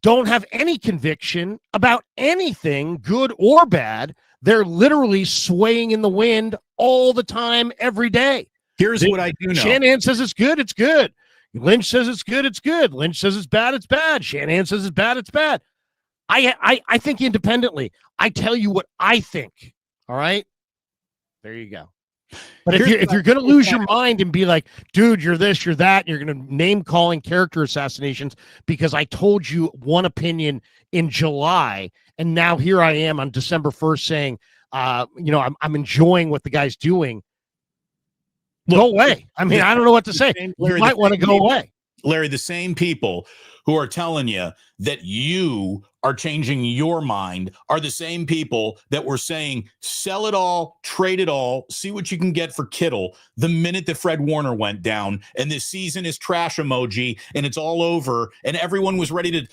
[SPEAKER 1] don't have any conviction about anything, good or bad. They're literally swaying in the wind all the time, every day.
[SPEAKER 2] Here's what I do know.
[SPEAKER 1] Shanahan says it's good, it's good. Lynch says it's good, it's good. Lynch says it's bad, it's bad. Shanahan says it's bad, it's bad. I think independently. I tell you what I think. All right? There you go. But if you're going to lose your mind and be like, dude, you're this, you're that, and you're going to name calling character assassinations because I told you one opinion in July, and now here I am on December 1st saying, I'm enjoying what the guy's doing. Go away. I mean, I don't know what to say. You might want to go away.
[SPEAKER 2] Larry, the same people who are telling you that you are changing your mind are the same people that were saying, sell it all, trade it all, see what you can get for Kittle the minute that Fred Warner went down, and this season is trash emoji, and it's all over, and everyone was ready to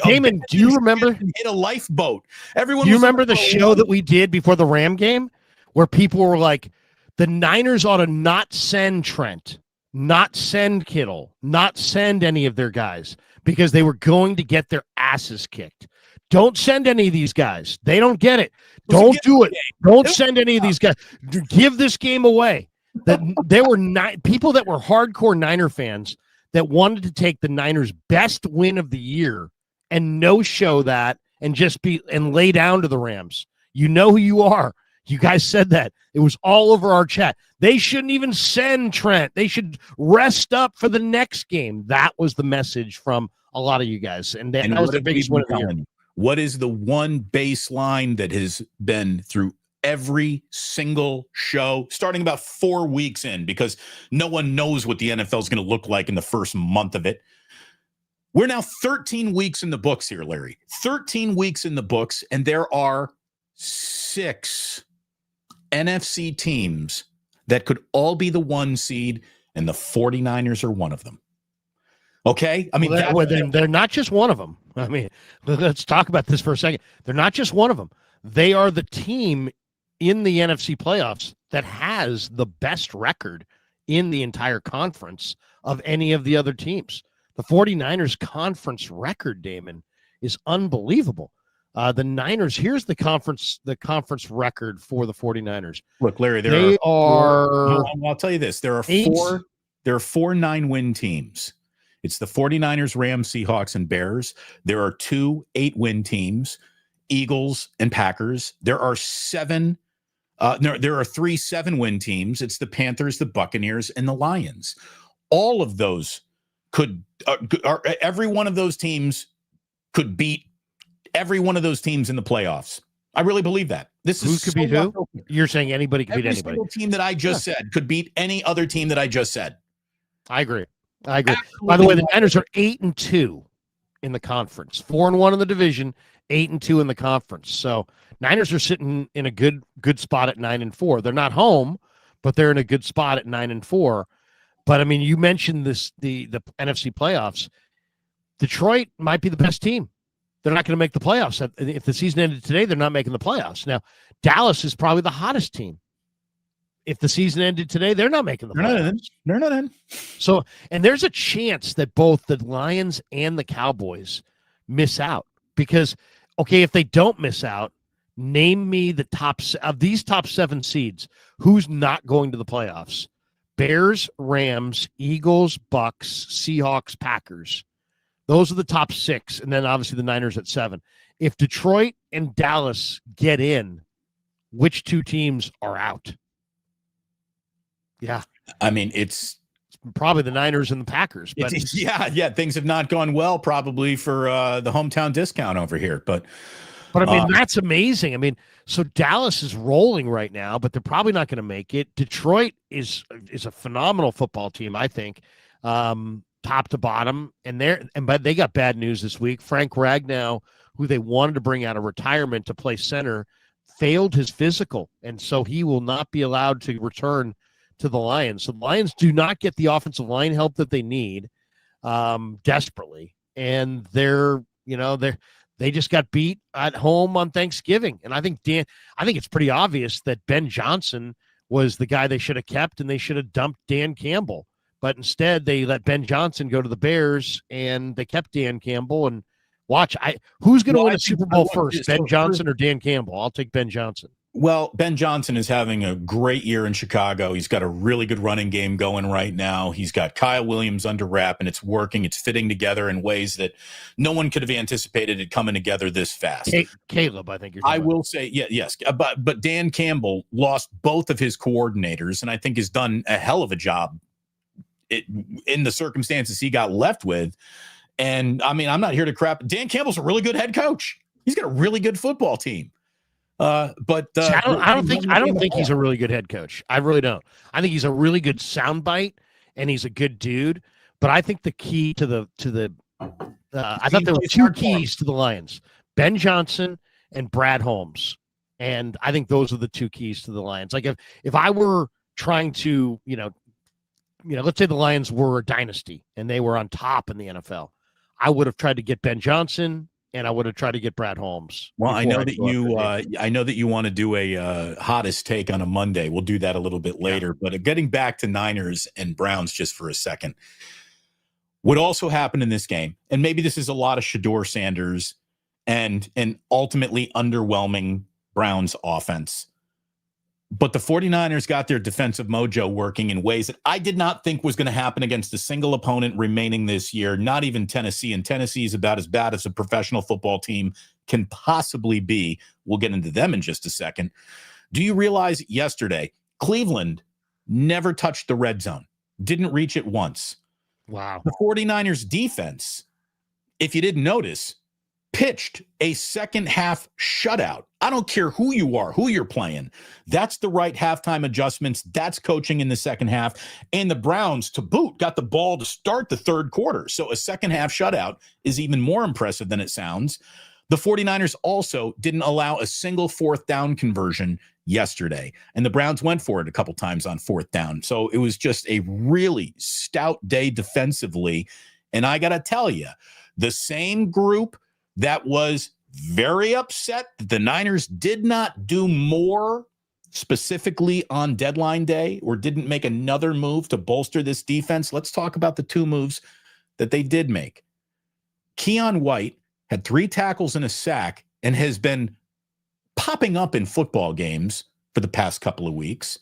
[SPEAKER 1] Damon, do you remember?
[SPEAKER 2] Hit a lifeboat. Everyone.
[SPEAKER 1] Do you remember the show that we did before the Ram game where people were like, the Niners ought to not send Trent, not send Kittle, not send any of their guys because they were going to get their asses kicked. Don't send any of these guys. They don't get it. Don't do it. Don't send any of these guys. Give this game away. That there were people that were hardcore Niner fans that wanted to take the Niners' best win of the year and no-show that and just lay down to the Rams. You know who you are. You guys said that. It was all over our chat. They shouldn't even send Trent. They should rest up for the next game. That was the message from a lot of you guys. And that was the biggest win of the year.
[SPEAKER 2] What is the one baseline that has been through every single show, starting about 4 weeks in, because no one knows what the NFL is going to look like in the first month of it? We're now 13 weeks in the books here, Larry. 13 weeks in the books, and there are 6 NFC teams that could all be the 1 seed, and the 49ers are one of them. Okay. I mean,
[SPEAKER 1] then they're not just one of them. I mean, let's talk about this for a second. They're not just one of them. They are the team in the NFC playoffs that has the best record in the entire conference of any of the other teams. The 49ers conference record, Damon, is unbelievable. The Niners, here's the conference record for the 49ers.
[SPEAKER 2] Look, Larry, I'll tell you this. There are 4 9-win teams. It's the 49ers, Rams, Seahawks, and Bears. There are 2 8-win teams, Eagles and Packers. There are 3 7-win teams. It's the Panthers, the Buccaneers, and the Lions. All of those every one of those teams could beat every one of those teams in the playoffs. I really believe that.
[SPEAKER 1] Who could beat who? You're saying anybody could beat anybody.
[SPEAKER 2] Every single team that I just said could beat any other team that I just said.
[SPEAKER 1] I agree. Absolutely. By the way, the Niners are 8-2 in the conference, 4-1 in the division, 8-2 in the conference. So Niners are sitting in a good spot at 9-4. They're not home, but they're in a good spot at 9-4. But I mean, you mentioned the NFC playoffs. Detroit might be the best team. They're not going to make the playoffs. If the season ended today, they're not making the playoffs. Now, Dallas is probably the hottest team. If the season ended today, they're not making the playoffs.
[SPEAKER 2] They're not in.
[SPEAKER 1] So, and there's a chance that both the Lions and the Cowboys miss out because, okay, if they don't miss out, name me the top 7 seeds. Who's not going to the playoffs? Bears, Rams, Eagles, Bucks, Seahawks, Packers. Those are the top 6, and then obviously the Niners at 7. If Detroit and Dallas get in, which 2 teams are out? Yeah.
[SPEAKER 2] I mean, it's
[SPEAKER 1] probably the Niners and the Packers. But
[SPEAKER 2] yeah. Things have not gone well probably for the hometown discount over here. But
[SPEAKER 1] I mean, that's amazing. I mean, so Dallas is rolling right now, but they're probably not going to make it. Detroit is a phenomenal football team, I think, top to bottom. But they got bad news this week. Frank Ragnow, who they wanted to bring out of retirement to play center, failed his physical, and so he will not be allowed to return to the Lions. So the Lions do not get the offensive line help that they need desperately, and they just got beat at home on Thanksgiving. And I think it's pretty obvious that Ben Johnson was the guy they should have kept, and they should have dumped Dan Campbell. But instead, they let Ben Johnson go to the Bears, and they kept Dan Campbell. And who's going to win a Super Bowl first, Ben Johnson or Dan Campbell? I'll take Ben Johnson.
[SPEAKER 2] Well, Ben Johnson is having a great year in Chicago. He's got a really good running game going right now. He's got Kyle Williams under wrap, and it's working. It's fitting together in ways that no one could have anticipated it coming together this fast.
[SPEAKER 1] Caleb, I think you're talking
[SPEAKER 2] about. Will say, yes. But Dan Campbell lost both of his coordinators, and I think has done a hell of a job in the circumstances he got left with. And, I mean, I'm not here to crap. Dan Campbell's a really good head coach. He's got a really good football team. I don't think he's a really good head coach. I really don't. I think he's a really good soundbite, and he's a good dude. But I think the key to I thought there were 2 keys to the Lions: Ben Johnson and Brad Holmes. And I think those are the 2 keys to the Lions. Like if I were trying to, let's say the Lions were a dynasty and they were on top in the NFL, I would have tried to get Ben Johnson. And I would have tried to get Brad Holmes. Well, I know that you want to do a hottest take on a Monday. We'll do that a little bit later. Yeah. But getting back to Niners and Browns just for a second, what also happened in this game, and maybe this is a lot of Shedeur Sanders and an ultimately underwhelming Browns offense, but the 49ers got their defensive mojo working in ways that I did not think was going to happen against a single opponent remaining this year, not even Tennessee. And Tennessee is about as bad as a professional football team can possibly be. We'll get into them in just a second. Do you realize yesterday, Cleveland never touched the red zone, didn't reach it once.
[SPEAKER 1] Wow.
[SPEAKER 2] The 49ers defense, if you didn't notice, pitched a second half shutout. I don't care who you are, who you're playing. That's the right halftime adjustments. That's coaching in the second half. And the Browns, to boot, got the ball to start the third quarter. So a second half shutout is even more impressive than it sounds. The 49ers also didn't allow a single 4th down conversion yesterday. And the Browns went for it a couple times on 4th down. So it was just a really stout day defensively. And I got to tell you, the same group that was very upset that the Niners did not do more specifically on deadline day or didn't make another move to bolster this defense. Let's talk about the two moves that they did make. Keion White had 3 tackles and a sack and has been popping up in football games for the past couple of weeks.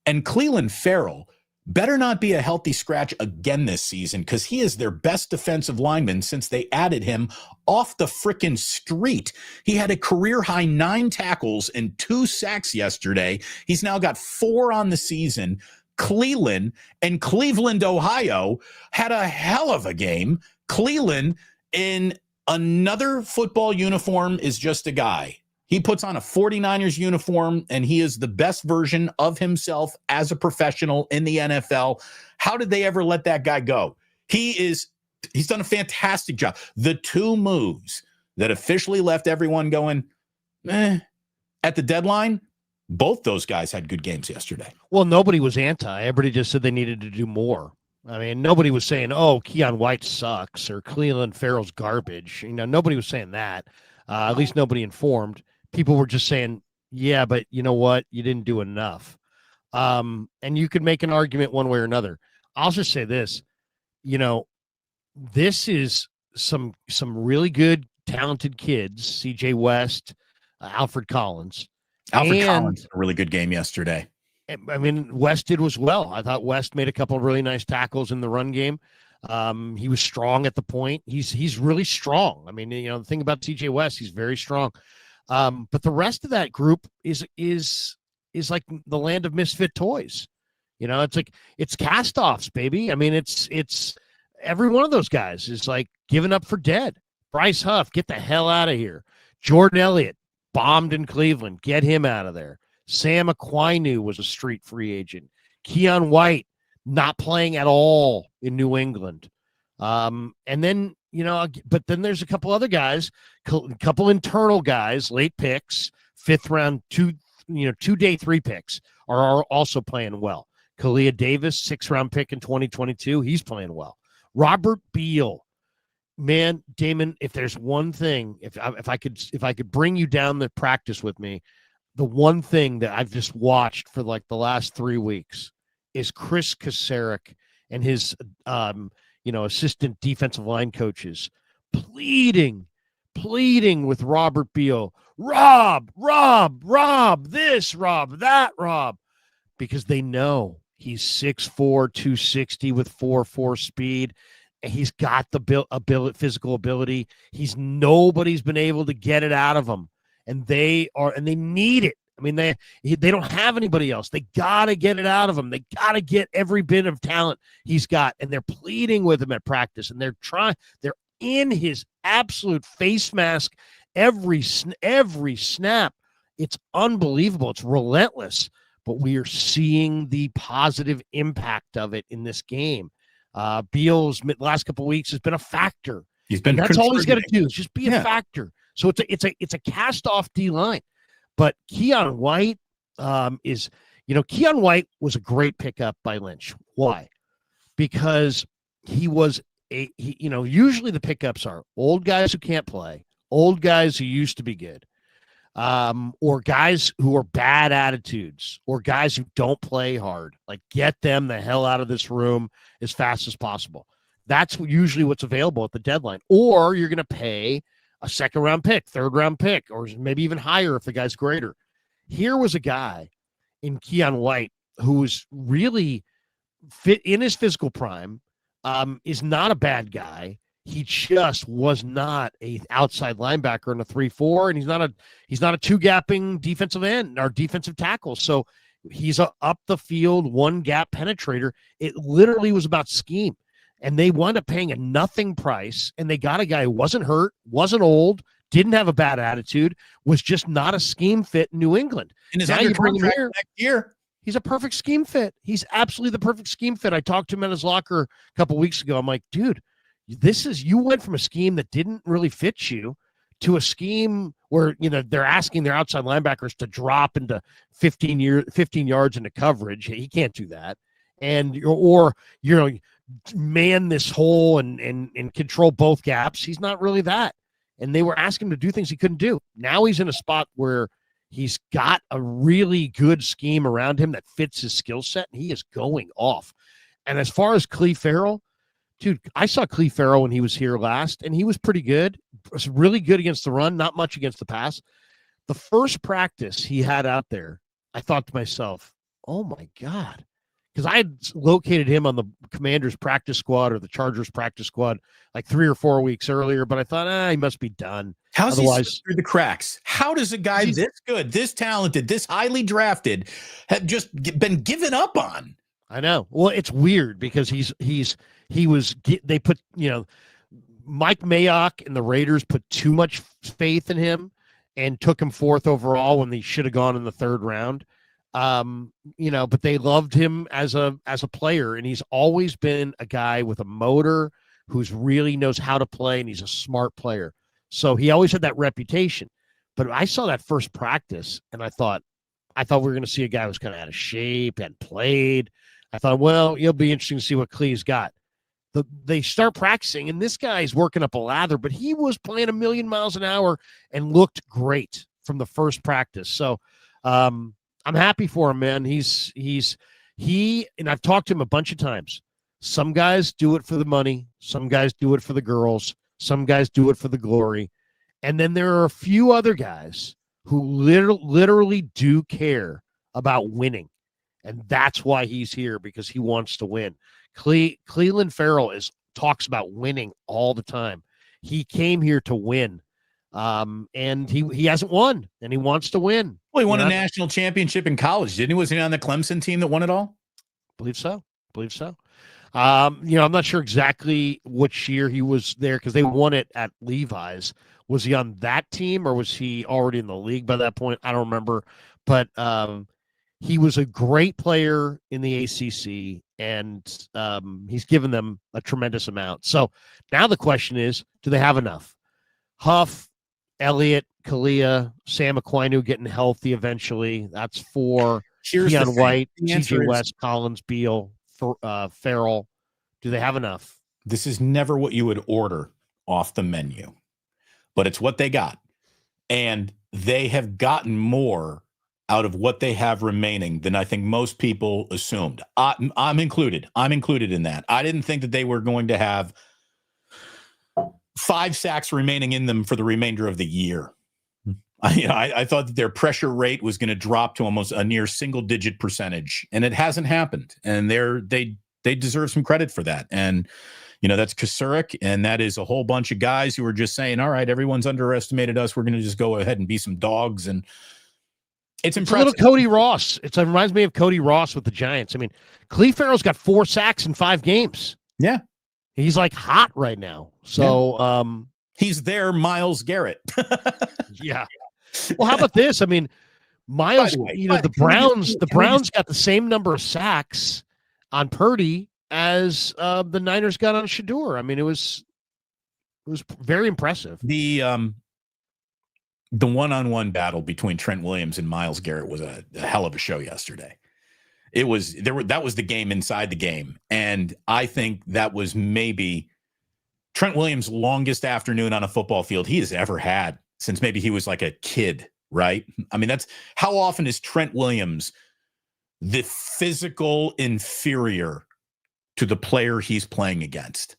[SPEAKER 2] And Clelin Ferrell better not be a healthy scratch again this season, because he is their best defensive lineman since they added him off the frickin' street. He had a career-high 9 tackles and 2 sacks yesterday. He's now got 4 on the season. Cleveland and Cleveland, Ohio, had a hell of a game. Cleveland, in another football uniform, is just a guy. He puts on a 49ers uniform, and he is the best version of himself as a professional in the NFL. How did they ever let that guy go? He's done a fantastic job. The 2 moves that officially left everyone going, at the deadline, both those guys had good games yesterday.
[SPEAKER 1] Well, nobody was anti. Everybody just said they needed to do more. I mean, nobody was saying, oh, Keion White sucks or Clelin Ferrell's garbage. Nobody was saying that. At least nobody informed. People were just saying, yeah, but you know what? You didn't do enough. And you could make an argument one way or another. I'll just say this, this is some really good, talented kids, CJ West, Alfred Collins.
[SPEAKER 2] Collins had a really good game yesterday.
[SPEAKER 1] I mean, West did as well. I thought West made a couple of really nice tackles in the run game. He was strong at the point. He's really strong. I mean, the thing about CJ West, he's very strong. But the rest of that group is like the land of misfit toys. It's cast-offs, baby. I mean, it's every one of those guys is like given up for dead. Bryce Huff, get the hell out of here. Jordan Elliott, bombed in Cleveland, get him out of there. Sam Aquinu was a street free agent. Keion White not playing at all in New England. And then, but then there's a couple other guys, a couple internal guys, late picks, 5th round, 2 day 3 picks are also playing well. Kalia Davis, 6th round pick in 2022. He's playing well. Robert Beal, man, Damon, if there's one thing, if I could bring you down the practice with me, the one thing that I've just watched for like the last 3 weeks is Chris Kasarik and his, assistant defensive line coaches pleading with Robert Beal, Rob, this, Rob, that, Rob, because they know he's 6'4", 260 with 4.4 speed. And he's got the physical ability. Nobody's been able to get it out of him. And they need it. I mean, they don't have anybody else. They got to get it out of him. They got to get every bit of talent he's got. And they're pleading with him at practice. And they're in his absolute face mask every snap. It's unbelievable. It's relentless. But we are seeing the positive impact of it in this game. Beal's last couple of weeks has been a factor. That's all he's got to do is just be a factor. So it's a cast-off D-line. But Keion White Keion White was a great pickup by Lynch. Why? Because he was usually the pickups are old guys who can't play, old guys who used to be good, or guys who are bad attitudes, or guys who don't play hard. Like, get them the hell out of this room as fast as possible. That's usually what's available at the deadline. Or you're going to pay a 2nd round pick, 3rd round pick, or maybe even higher if the guy's greater. Here was a guy in Keion White who was really fit in his physical prime, is not a bad guy. He just was not a outside linebacker in a 3-4, and he's not a 2-gapping defensive end or defensive tackle. So he's a up the field 1-gap penetrator. It literally was about scheme. And they wound up paying a nothing price, and they got a guy who wasn't hurt, wasn't old, didn't have a bad attitude, was just not a scheme fit in New England.
[SPEAKER 2] And is under contract next year.
[SPEAKER 1] He's a perfect scheme fit. He's absolutely the perfect scheme fit. I talked to him in his locker a couple of weeks ago. I'm like, dude, you went from a scheme that didn't really fit you to a scheme where, they're asking their outside linebackers to drop into 15 yards into coverage. He can't do that. And, man this hole and control both gaps. He's not really that. And they were asking him to do things he couldn't do. Now he's in a spot where he's got a really good scheme around him that fits his skill set, and he is going off. And as far as Cleve Farrell, dude, I saw Cleve Farrell when he was here last, and he was pretty good. Was really good against the run, not much against the pass. The first practice he had out there, I thought to myself, oh my God. Because I had located him on the Commanders practice squad or the Chargers practice squad like 3 or 4 weeks earlier, but I thought, he must be done.
[SPEAKER 2] How's he slipped through the cracks? How does a guy this good, this talented, this highly drafted have just been given up on?
[SPEAKER 1] I know. Well, it's weird because they put, Mike Mayock and the Raiders put too much faith in him and took him 4th overall when they should have gone in the 3rd round. But they loved him as a player, and he's always been a guy with a motor who's really knows how to play, and he's a smart player. So he always had that reputation. But I saw that first practice, and I thought we were going to see a guy who was kind of out of shape and played. I thought, well, it'll be interesting to see what Cleve's got. They start practicing, and this guy's working up a lather, but he was playing a million miles an hour and looked great from the first practice. So I'm happy for him, man. And I've talked to him a bunch of times. Some guys do it for the money. Some guys do it for the girls. Some guys do it for the glory. And then there are a few other guys who literally do care about winning. And that's why he's here, because he wants to win. Cleveland Farrell talks about winning all the time. He came here to win. And he hasn't won, and he wants to win.
[SPEAKER 2] Well, he won a national championship in college, didn't he? Was he on the Clemson team that won it all?
[SPEAKER 1] Believe so. I'm not sure exactly which year he was there because they won it at Levi's. Was he on that team or was he already in the league by that point? I don't remember. But he was a great player in the ACC, and he's given them a tremendous amount. So now the question is, do they have enough? Huff, Elliott, Kalia, Sam Aquinu getting healthy eventually. That's 4. Keon White, TJ West, Collins, Beal, Farrell. Do they have enough?
[SPEAKER 2] This is never what you would order off the menu, but it's what they got. And they have gotten more out of what they have remaining than I think most people assumed. I'm included. I'm included in that. I didn't think that they were going to have 5 sacks remaining in them for the remainder of the year. I thought that their pressure rate was going to drop to almost a near single-digit percentage, and it hasn't happened. And they deserve some credit for that. And that's Krueger, and that is a whole bunch of guys who are just saying, "All right, everyone's underestimated us. We're going to just go ahead and be some dogs." And it's impressive.
[SPEAKER 1] A little Cody Ross. It reminds me of Cody Ross with the Giants. I mean, Cleve Farrell's got 4 sacks in 5 games.
[SPEAKER 2] Yeah.
[SPEAKER 1] He's like hot right now. So
[SPEAKER 2] he's their Myles Garrett.
[SPEAKER 1] Yeah. Well, how about this? I mean, Myles, the Browns got the same number of sacks on Purdy as the Niners got on Shador. I mean, it was very impressive.
[SPEAKER 2] The one-on-one battle between Trent Williams and Myles Garrett was a hell of a show yesterday. That was the game inside the game. And I think that was maybe Trent Williams' longest afternoon on a football field he has ever had since maybe he was like a kid, right? I mean, that's how often is Trent Williams the physical inferior to the player he's playing against?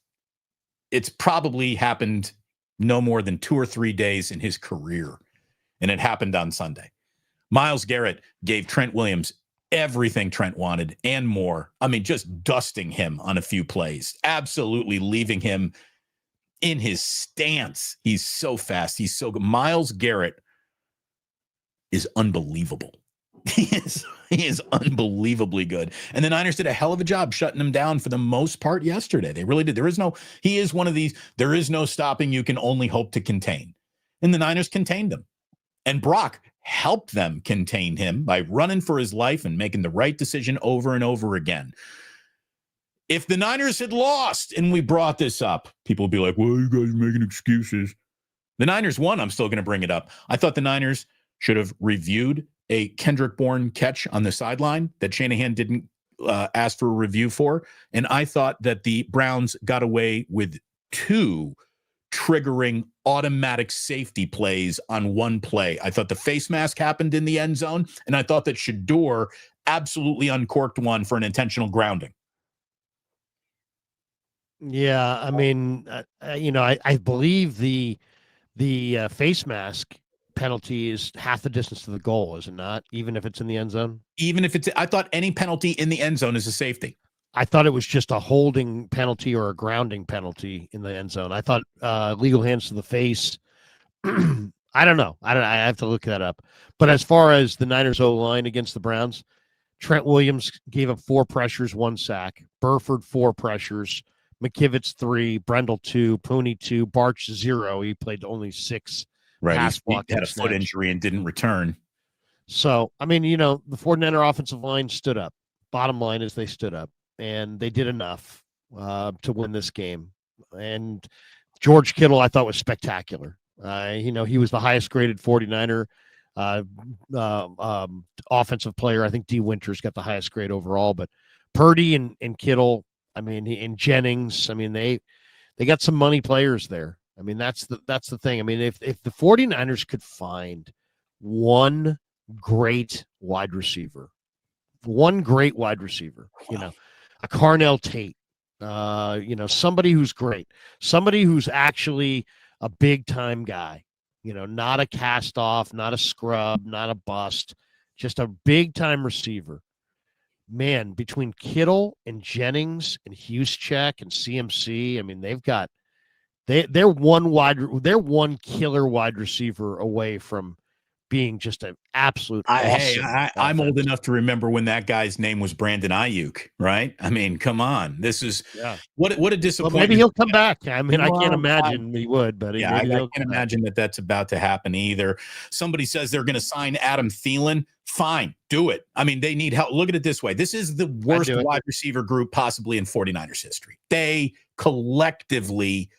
[SPEAKER 2] It's probably happened no more than 2 or 3 days in his career, and it happened on Sunday. Myles Garrett gave Trent Williams everything Trent wanted and more. I mean, just dusting him on a few plays, absolutely leaving him in his stance. He's so fast. He's so good. Myles Garrett is unbelievable. He is unbelievably good. And the Niners did a hell of a job shutting him down for the most part yesterday. They really did. He is one of these, there is no stopping, you can only hope to contain. And the Niners contained him. And Brock helped them contain him by running for his life and making the right decision over and over again. If the Niners had lost and we brought this up, people would be like, well, you guys are making excuses. The Niners won. I'm still going to bring it up. I thought the Niners should have reviewed a Kendrick Bourne catch on the sideline that Shanahan didn't asked for a review for, and I thought that the Browns got away with 2 triggering automatic safety plays on one play. I thought the face mask happened in the end zone, and I thought that Shador absolutely uncorked one for an intentional grounding.
[SPEAKER 1] Yeah, I mean, I believe the face mask penalty is half the distance to the goal, is it not? Even if it's in the end zone?
[SPEAKER 2] Even if I thought any penalty in the end zone is a safety.
[SPEAKER 1] I thought it was just a holding penalty or a grounding penalty in the end zone. I thought legal hands to the face. I don't know. I have to look that up. But as far as the Niners O-line against the Browns, Trent Williams gave up 4 pressures, 1 sack. Burford, 4 pressures. McKivitz, 3. Brendel, 2. Pooney, 2. Barch, 0. He played only 6.
[SPEAKER 2] Right. He had a foot injury and didn't return.
[SPEAKER 1] So, I mean, the 49er offensive line stood up. Bottom line is they stood up, and they did enough to win this game. And George Kittle, I thought, was spectacular. He was the highest graded 49er offensive player. I think D. Winters got the highest grade overall, but Purdy and Kittle, I mean, and Jennings, I mean, they got some money players there. I mean, that's the thing. I mean, if the 49ers could find one great wide receiver, a Carnell Tate, somebody who's great, somebody who's actually a big time guy, not a cast off, not a scrub, not a bust, just a big time receiver. Man, between Kittle and Jennings and Juszczyk and CMC, I mean, they're one killer wide receiver away from being just an absolute awesome.
[SPEAKER 2] I'm old enough to remember when that guy's name was Brandon Ayuk, right? I mean, come on. This is what a disappointment.
[SPEAKER 1] Well, maybe he'll come back. I mean, I can't imagine he would, but
[SPEAKER 2] I can't imagine that's about to happen either. Somebody says they're going to sign Adam Thielen. Fine, do it. I mean, they need help. Look at it this way. This is the worst wide receiver group possibly in 49ers history. They collectively,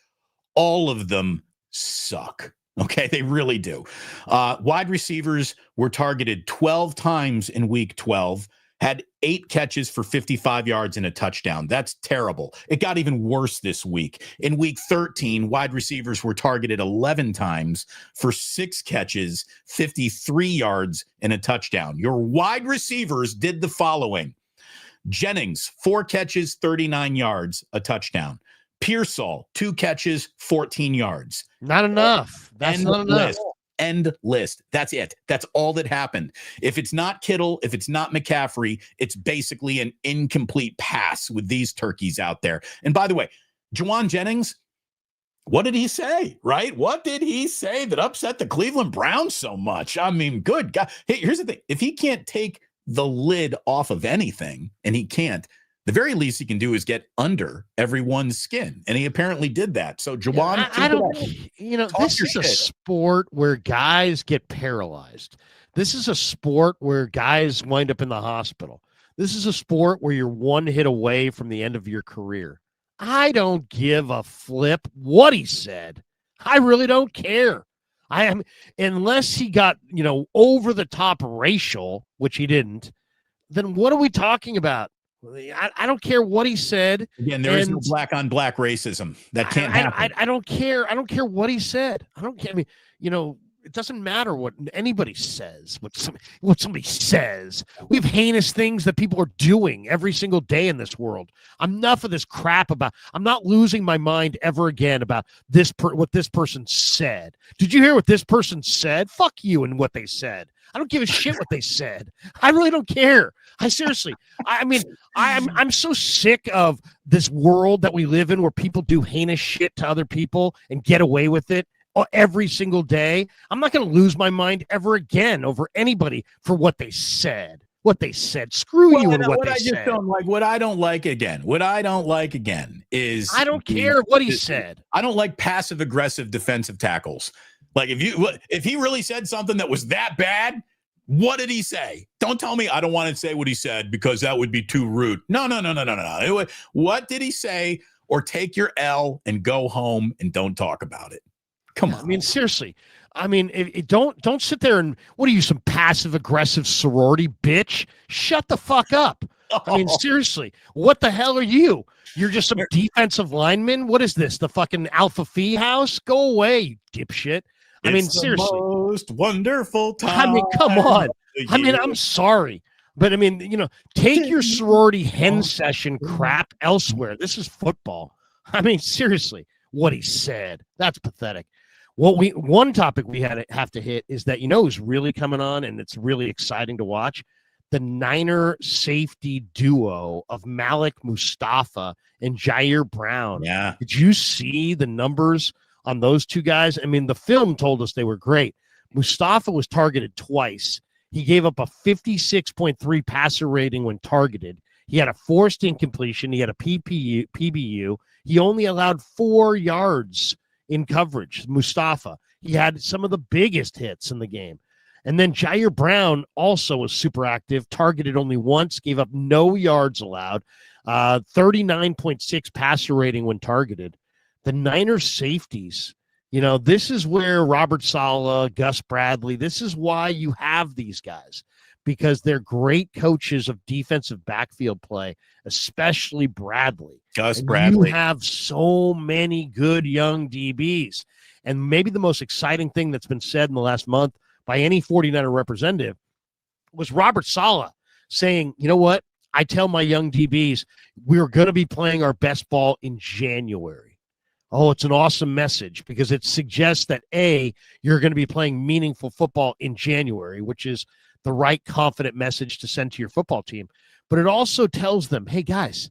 [SPEAKER 2] all of them suck. Okay, they really do. Wide receivers were targeted 12 times in week 12, had 8 catches for 55 yards and a touchdown. That's terrible. It got even worse this week. In week 13, wide receivers were targeted 11 times for 6 catches, 53 yards and a touchdown. Your wide receivers did the following. Jennings, 4 catches, 39 yards, a touchdown. Pearsall, 2 catches, 14 yards.
[SPEAKER 1] Not enough. That's not enough.
[SPEAKER 2] End list. That's it. That's all that happened. If it's not Kittle, if it's not McCaffrey, it's basically an incomplete pass with these turkeys out there. And by the way, Juwan Jennings, what did he say, right? What did he say that upset the Cleveland Browns so much? I mean, good God. Hey, here's the thing. If he can't take the lid off of anything, and he can't, the very least he can do is get under everyone's skin. And he apparently did that. So, Juwan,
[SPEAKER 1] I don't, this is a sport where guys get paralyzed. This is a sport where guys wind up in the hospital. This is a sport where you're one hit away from the end of your career. I don't give a flip what he said. I really don't care. Unless he got, over the top racial, which he didn't, then what are we talking about? I don't care what he said.
[SPEAKER 2] Again, there is no black on black racism. That can't happen.
[SPEAKER 1] I don't care. I don't care what he said. I don't care. I mean, it doesn't matter what anybody says, what somebody says. We have heinous things that people are doing every single day in this world. Enough of this crap I'm not losing my mind ever again about what this person said. Did you hear what this person said? Fuck you and what they said. I don't give a shit what they said. I really don't care. I'm so sick of this world that we live in where people do heinous shit to other people and get away with it every single day. I'm not going to lose my mind ever again over anybody for what they said. Screw you and what they said.
[SPEAKER 2] What I don't like again is
[SPEAKER 1] I don't care what he said.
[SPEAKER 2] I don't like passive aggressive defensive tackles. Like if he really said something that was that bad, what did he say? Don't tell me I don't want to say what he said because that would be too rude. No. What did he say? Or take your L and go home and don't talk about it. Come on.
[SPEAKER 1] I mean, seriously. I mean, don't sit there and what are you, some passive aggressive sorority bitch? Shut the fuck up. I mean, seriously, what the hell are you? You're just some defensive lineman? What is this, the fucking Alpha Phi house? Go away, you dipshit. I mean, seriously.
[SPEAKER 2] Most wonderful time.
[SPEAKER 1] I mean, come on. I mean, I'm sorry. But I mean, take your sorority hen session crap elsewhere. This is football. I mean, seriously, what he said. That's pathetic. One topic we have to hit is that, who's really coming on, and it's really exciting to watch, the Niner safety duo of Malik Mustafa and Jair Brown.
[SPEAKER 2] Yeah.
[SPEAKER 1] Did you see the numbers on those two guys? I mean, the film told us they were great. Mustafa was targeted twice. He gave up a 56.3 passer rating when targeted. He had a forced incompletion. He had a PBU. He only allowed 4 yards in coverage. Mustafa. He had some of the biggest hits in the game. And then Jair Brown also was super active, targeted only once, gave up no yards allowed, 39.6 passer rating when targeted. The Niners safeties, this is where Robert Saleh, Gus Bradley, this is why you have these guys, because they're great coaches of defensive backfield play, especially Bradley.
[SPEAKER 2] Gus Bradley.
[SPEAKER 1] You have so many good young DBs. And maybe the most exciting thing that's been said in the last month by any 49er representative was Robert Saleh saying, you know what? I tell my young DBs, we're going to be playing our best ball in January. Oh, it's an awesome message because it suggests that, A, you're going to be playing meaningful football in January, which is the right confident message to send to your football team. But it also tells them, hey, guys,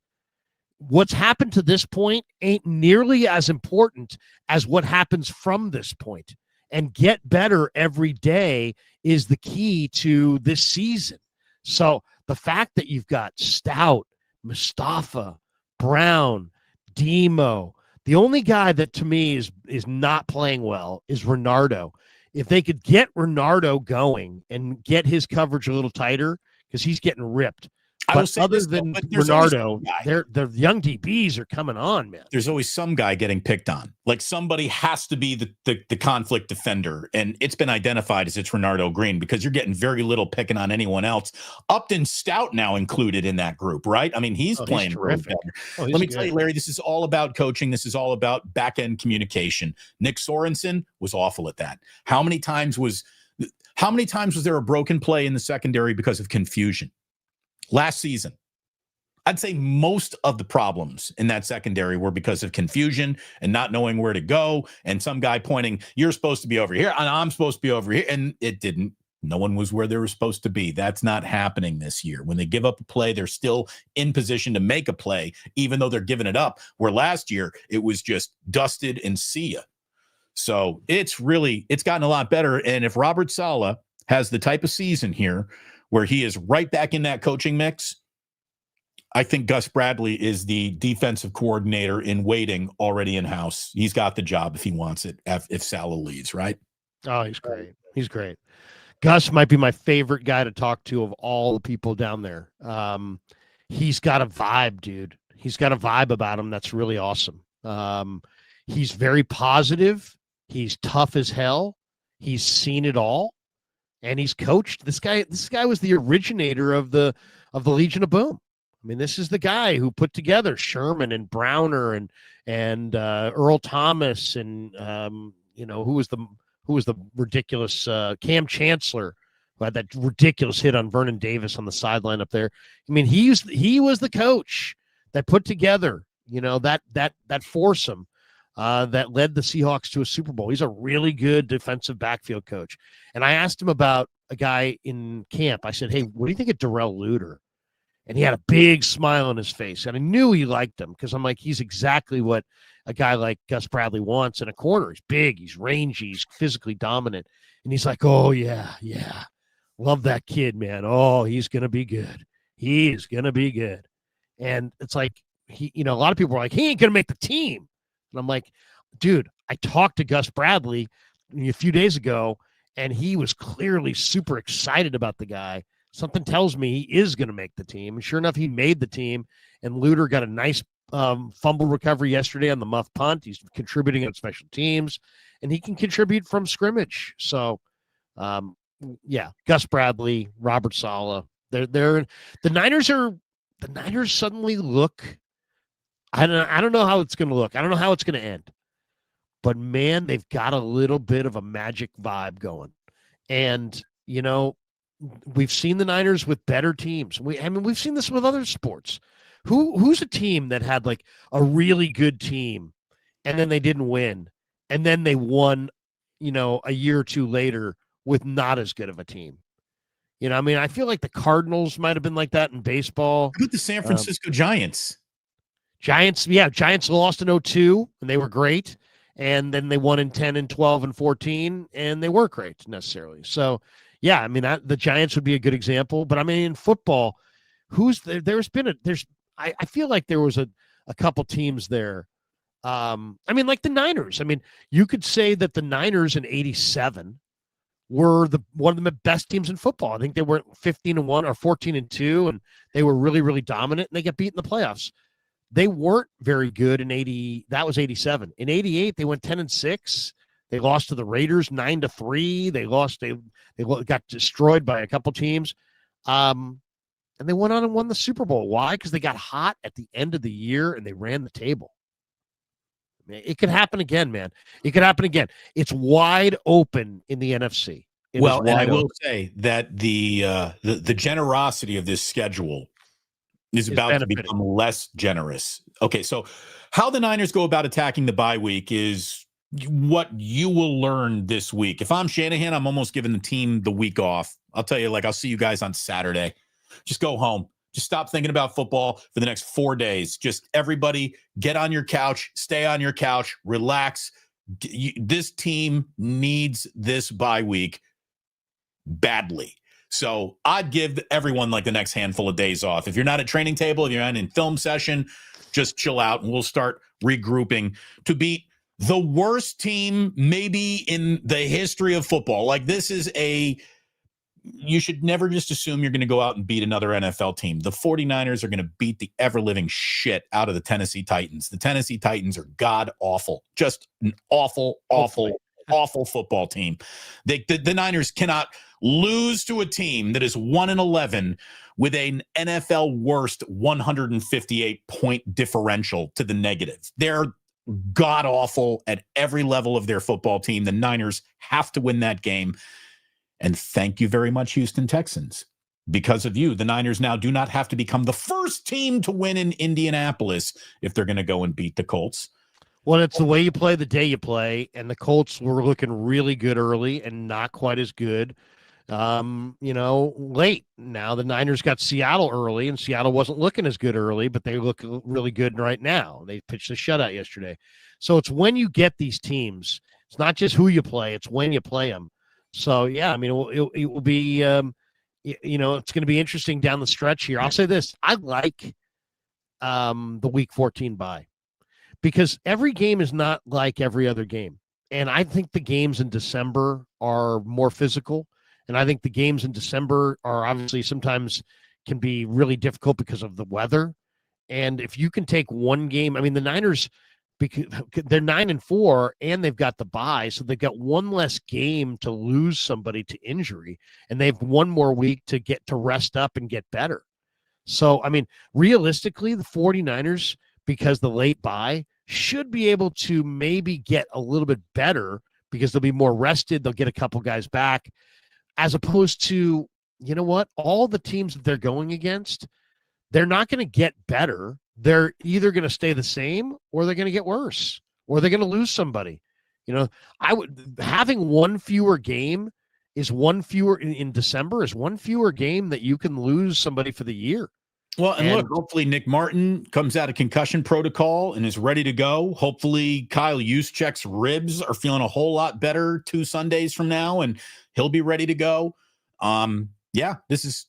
[SPEAKER 1] what's happened to this point ain't nearly as important as what happens from this point. And get better every day is the key to this season. So the fact that you've got Stout, Mustafa, Brown, Demo, the only guy that to me is not playing well is Renardo. If they could get Renardo going and get his coverage a little tighter, because he's getting ripped. But other than Renardo, the young DBs are coming on, man.
[SPEAKER 2] There's always some guy getting picked on. Like somebody has to be the conflict defender. And it's been identified as it's Renardo Green because you're getting very little picking on anyone else. Upton Stout now included in that group, right? I mean, he's playing terrific. Let me tell you, Larry, this is all about coaching. This is all about back-end communication. Nick Sorensen was awful at that. How many times was there a broken play in the secondary because of confusion? Last season, I'd say most of the problems in that secondary were because of confusion and not knowing where to go. And some guy pointing, you're supposed to be over here and I'm supposed to be over here. And it didn't. No one was where they were supposed to be. That's not happening this year. When they give up a play, they're still in position to make a play, even though they're giving it up. Where last year it was just dusted and see ya. So it's gotten a lot better. And if Robert Saleh has the type of season here where he is right back in that coaching mix, I think Gus Bradley is the defensive coordinator in waiting already in-house. He's got the job if he wants it, if Saleh leaves, right?
[SPEAKER 1] Oh, he's great. He's great. Gus might be my favorite guy to talk to of all the people down there. He's got a vibe, dude. He's got a vibe about him that's really awesome. He's very positive. He's tough as hell. He's seen it all. And he's coached. This guy was the originator of the Legion of Boom. I mean, this is the guy who put together Sherman and Browner and Earl Thomas and who was the ridiculous Cam Chancellor, who had that ridiculous hit on Vernon Davis on the sideline up there. I mean, he was the coach that put together that foursome that led the Seahawks to a Super Bowl. He's a really good defensive backfield coach. And I asked him about a guy in camp. I said, hey, what do you think of Darrell Luter? And he had a big smile on his face. And I knew he liked him because I'm like, he's exactly what a guy like Gus Bradley wants in a corner. He's big, he's rangy, he's physically dominant. And he's like, oh, yeah. Love that kid, man. Oh, he's going to be good. He is going to be good. And it's like, a lot of people are like, he ain't going to make the team. And I'm like, dude, I talked to Gus Bradley a few days ago, and he was clearly super excited about the guy. Something tells me he is going to make the team. And sure enough, he made the team. And Luter got a nice fumble recovery yesterday on the muff punt. He's contributing on special teams, and he can contribute from scrimmage. So, Gus Bradley, Robert Saleh. The Niners are the Niners suddenly look. I don't know how it's going to look. I don't know how it's going to end. But man, they've got a little bit of a magic vibe going. And, we've seen the Niners with better teams. We've seen this with other sports. Who's a team that had like a really good team and then they didn't win and then they won, a year or two later with not as good of a team? I feel like the Cardinals might have been like that in baseball.
[SPEAKER 2] How about the San Francisco Giants?
[SPEAKER 1] Giants lost in 2002 and they were great. And then they won in 10 and 12 and 14 and they weren't great necessarily. So, yeah, the Giants would be a good example. But in football, who's there? I feel like there was a couple teams there. Like the Niners. You could say that the Niners in 87 were one of the best teams in football. I think they were 15-1 or 14-2, and they were really, really dominant, and they got beat in the playoffs. They weren't very good in 80. That was 87. In 88, they went 10-6. They lost to the Raiders 9-3. They lost. They got destroyed by a couple teams. And they went on and won the Super Bowl. Why? Because they got hot at the end of the year and they ran the table. It could happen again, man. It could happen again. It's wide open in the NFC.
[SPEAKER 2] And I will say that the generosity of this schedule is about to become less generous. Okay, so how the Niners go about attacking the bye week is what you will learn this week. If I'm Shanahan, I'm almost giving the team the week off. I'll tell you, I'll see you guys on Saturday. Just go home. Just stop thinking about football for the next 4 days. Just everybody get on your couch, stay on your couch, relax. This team needs this bye week badly. So I'd give everyone the next handful of days off. If you're not at training table, if you're not in film session, just chill out and we'll start regrouping to beat the worst team maybe in the history of football. You should never just assume you're going to go out and beat another NFL team. The 49ers are going to beat the ever-living shit out of the Tennessee Titans. The Tennessee Titans are god-awful. Just an awful football team. The Niners cannot lose to a team that is 1-11 with an NFL worst 158-point differential to the negative. They're god-awful at every level of their football team. The Niners have to win that game. And thank you very much, Houston Texans. Because of you, the Niners now do not have to become the first team to win in Indianapolis if they're going to go and beat the Colts.
[SPEAKER 1] Well, it's the way you play the day you play, and the Colts were looking really good early and not quite as good, late. Now the Niners got Seattle early, and Seattle wasn't looking as good early, but they look really good right now. They pitched a shutout yesterday. So it's when you get these teams. It's not just who you play, it's when you play them. So, yeah, it will be, it's going to be interesting down the stretch here. I'll say this. I like the Week 14 bye because every game is not like every other game. And I think the games in December are more physical. And I think the games in December are obviously sometimes can be really difficult because of the weather. And if you can take one game, the Niners – because they're 9-4 and they've got the bye, so they've got one less game to lose somebody to injury, and they've one more week to get to rest up and get better. So, realistically, the 49ers, because the late bye, should be able to maybe get a little bit better because they'll be more rested. They'll get a couple guys back, as opposed to, all the teams that they're going against, they're not going to get better. They're either going to stay the same or they're going to get worse or they're going to lose somebody. Having one fewer game is one fewer in December is one fewer game that you can lose somebody for the year.
[SPEAKER 2] Well, and look, hopefully Nick Martin comes out of concussion protocol and is ready to go. Hopefully Kyle Juszczyk's ribs are feeling a whole lot better 2 Sundays from now, and he'll be ready to go. This is,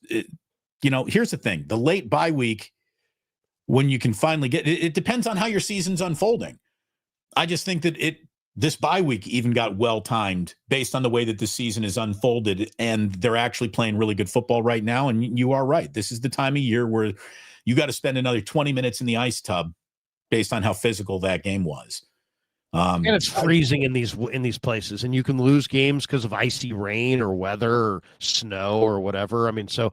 [SPEAKER 2] here's the thing. The late bye week, when you can finally get it depends on how your season's unfolding. I just think that this bye week even got well timed based on the way that the season is unfolded, and they're actually playing really good football right now. And you are right. This is the time of year where you got to spend another 20 minutes in the ice tub based on how physical that game was.
[SPEAKER 1] And it's freezing in these places, and you can lose games because of icy rain or weather or snow or whatever. So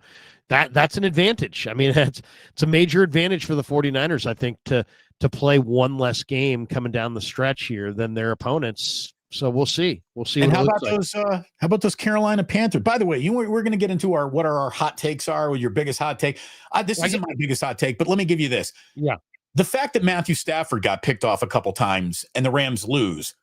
[SPEAKER 1] That's an advantage. I mean, it's a major advantage for the 49ers, I think, to play one less game coming down the stretch here than their opponents. So we'll see. We'll see.
[SPEAKER 2] And
[SPEAKER 1] what
[SPEAKER 2] how
[SPEAKER 1] it
[SPEAKER 2] about
[SPEAKER 1] looks like.
[SPEAKER 2] how about those Carolina Panthers? By the way, we're going to get into what our hot takes are. With your biggest hot take. This isn't my biggest hot take, but let me give you this.
[SPEAKER 1] Yeah.
[SPEAKER 2] The fact that Matthew Stafford got picked off a couple times and the Rams lose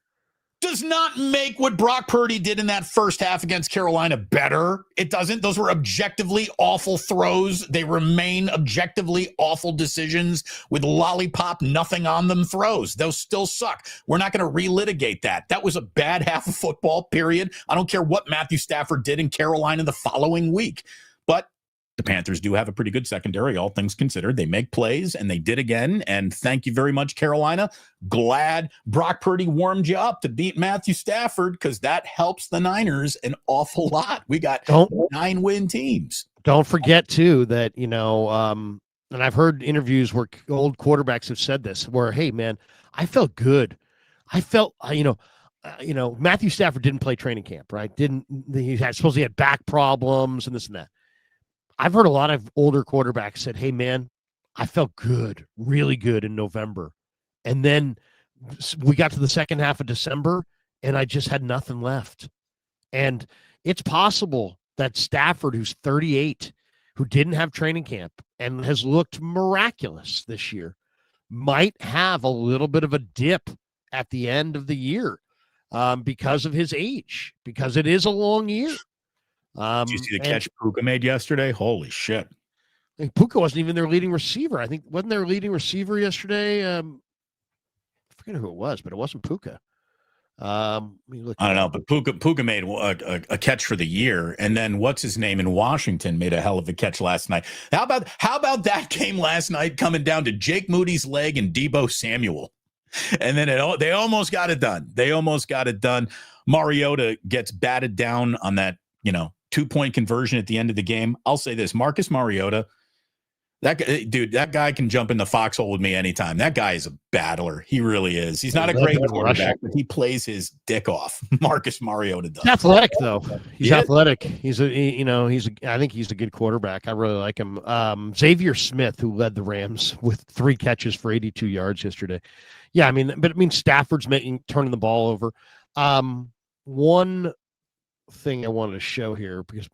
[SPEAKER 2] does not make what Brock Purdy did in that first half against Carolina better. It doesn't. Those were objectively awful throws. They remain objectively awful decisions with lollipop, nothing on them throws. Those still suck. We're not going to relitigate that. That was a bad half of football, period. I don't care what Matthew Stafford did in Carolina the following week. But the Panthers do have a pretty good secondary, all things considered. They make plays, and they did again. And thank you very much, Carolina. Glad Brock Purdy warmed you up to beat Matthew Stafford, because that helps the Niners an awful lot. We got 9-win teams.
[SPEAKER 1] Don't forget, too, that, and I've heard interviews where old quarterbacks have said this, where, hey, man, I felt good. I felt, Matthew Stafford didn't play training camp, right? He had back problems and this and that. I've heard a lot of older quarterbacks said, hey, man, I felt good, really good in November. And then we got to the second half of December, and I just had nothing left. And it's possible that Stafford, who's 38, who didn't have training camp and has looked miraculous this year, might have a little bit of a dip at the end of the year because of his age, because it is a long year.
[SPEAKER 2] Did you see the catch Puka made yesterday? Holy shit.
[SPEAKER 1] I think Puka wasn't even their leading receiver. I think wasn't their leading receiver yesterday. I forget who it was, but it wasn't Puka. I
[SPEAKER 2] don't know, but Puka made a catch for the year, and then what's his name in Washington made a hell of a catch last night. How about that game last night coming down to Jake Moody's leg and Deebo Samuel, and then they almost got it done. Mariota gets batted down on that 2-point conversion at the end of the game. I'll say this, Marcus Mariota, that guy can jump in the foxhole with me anytime. That guy is a battler. He really is. He's not a great quarterback, but he plays his dick off. Marcus Mariota does.
[SPEAKER 1] He's athletic, though. He's athletic. I think he's a good quarterback. I really like him. Xavier Smith, who led the Rams with 3 catches for 82 yards yesterday. Yeah, Stafford's turning the ball over. One thing I wanted to show here, because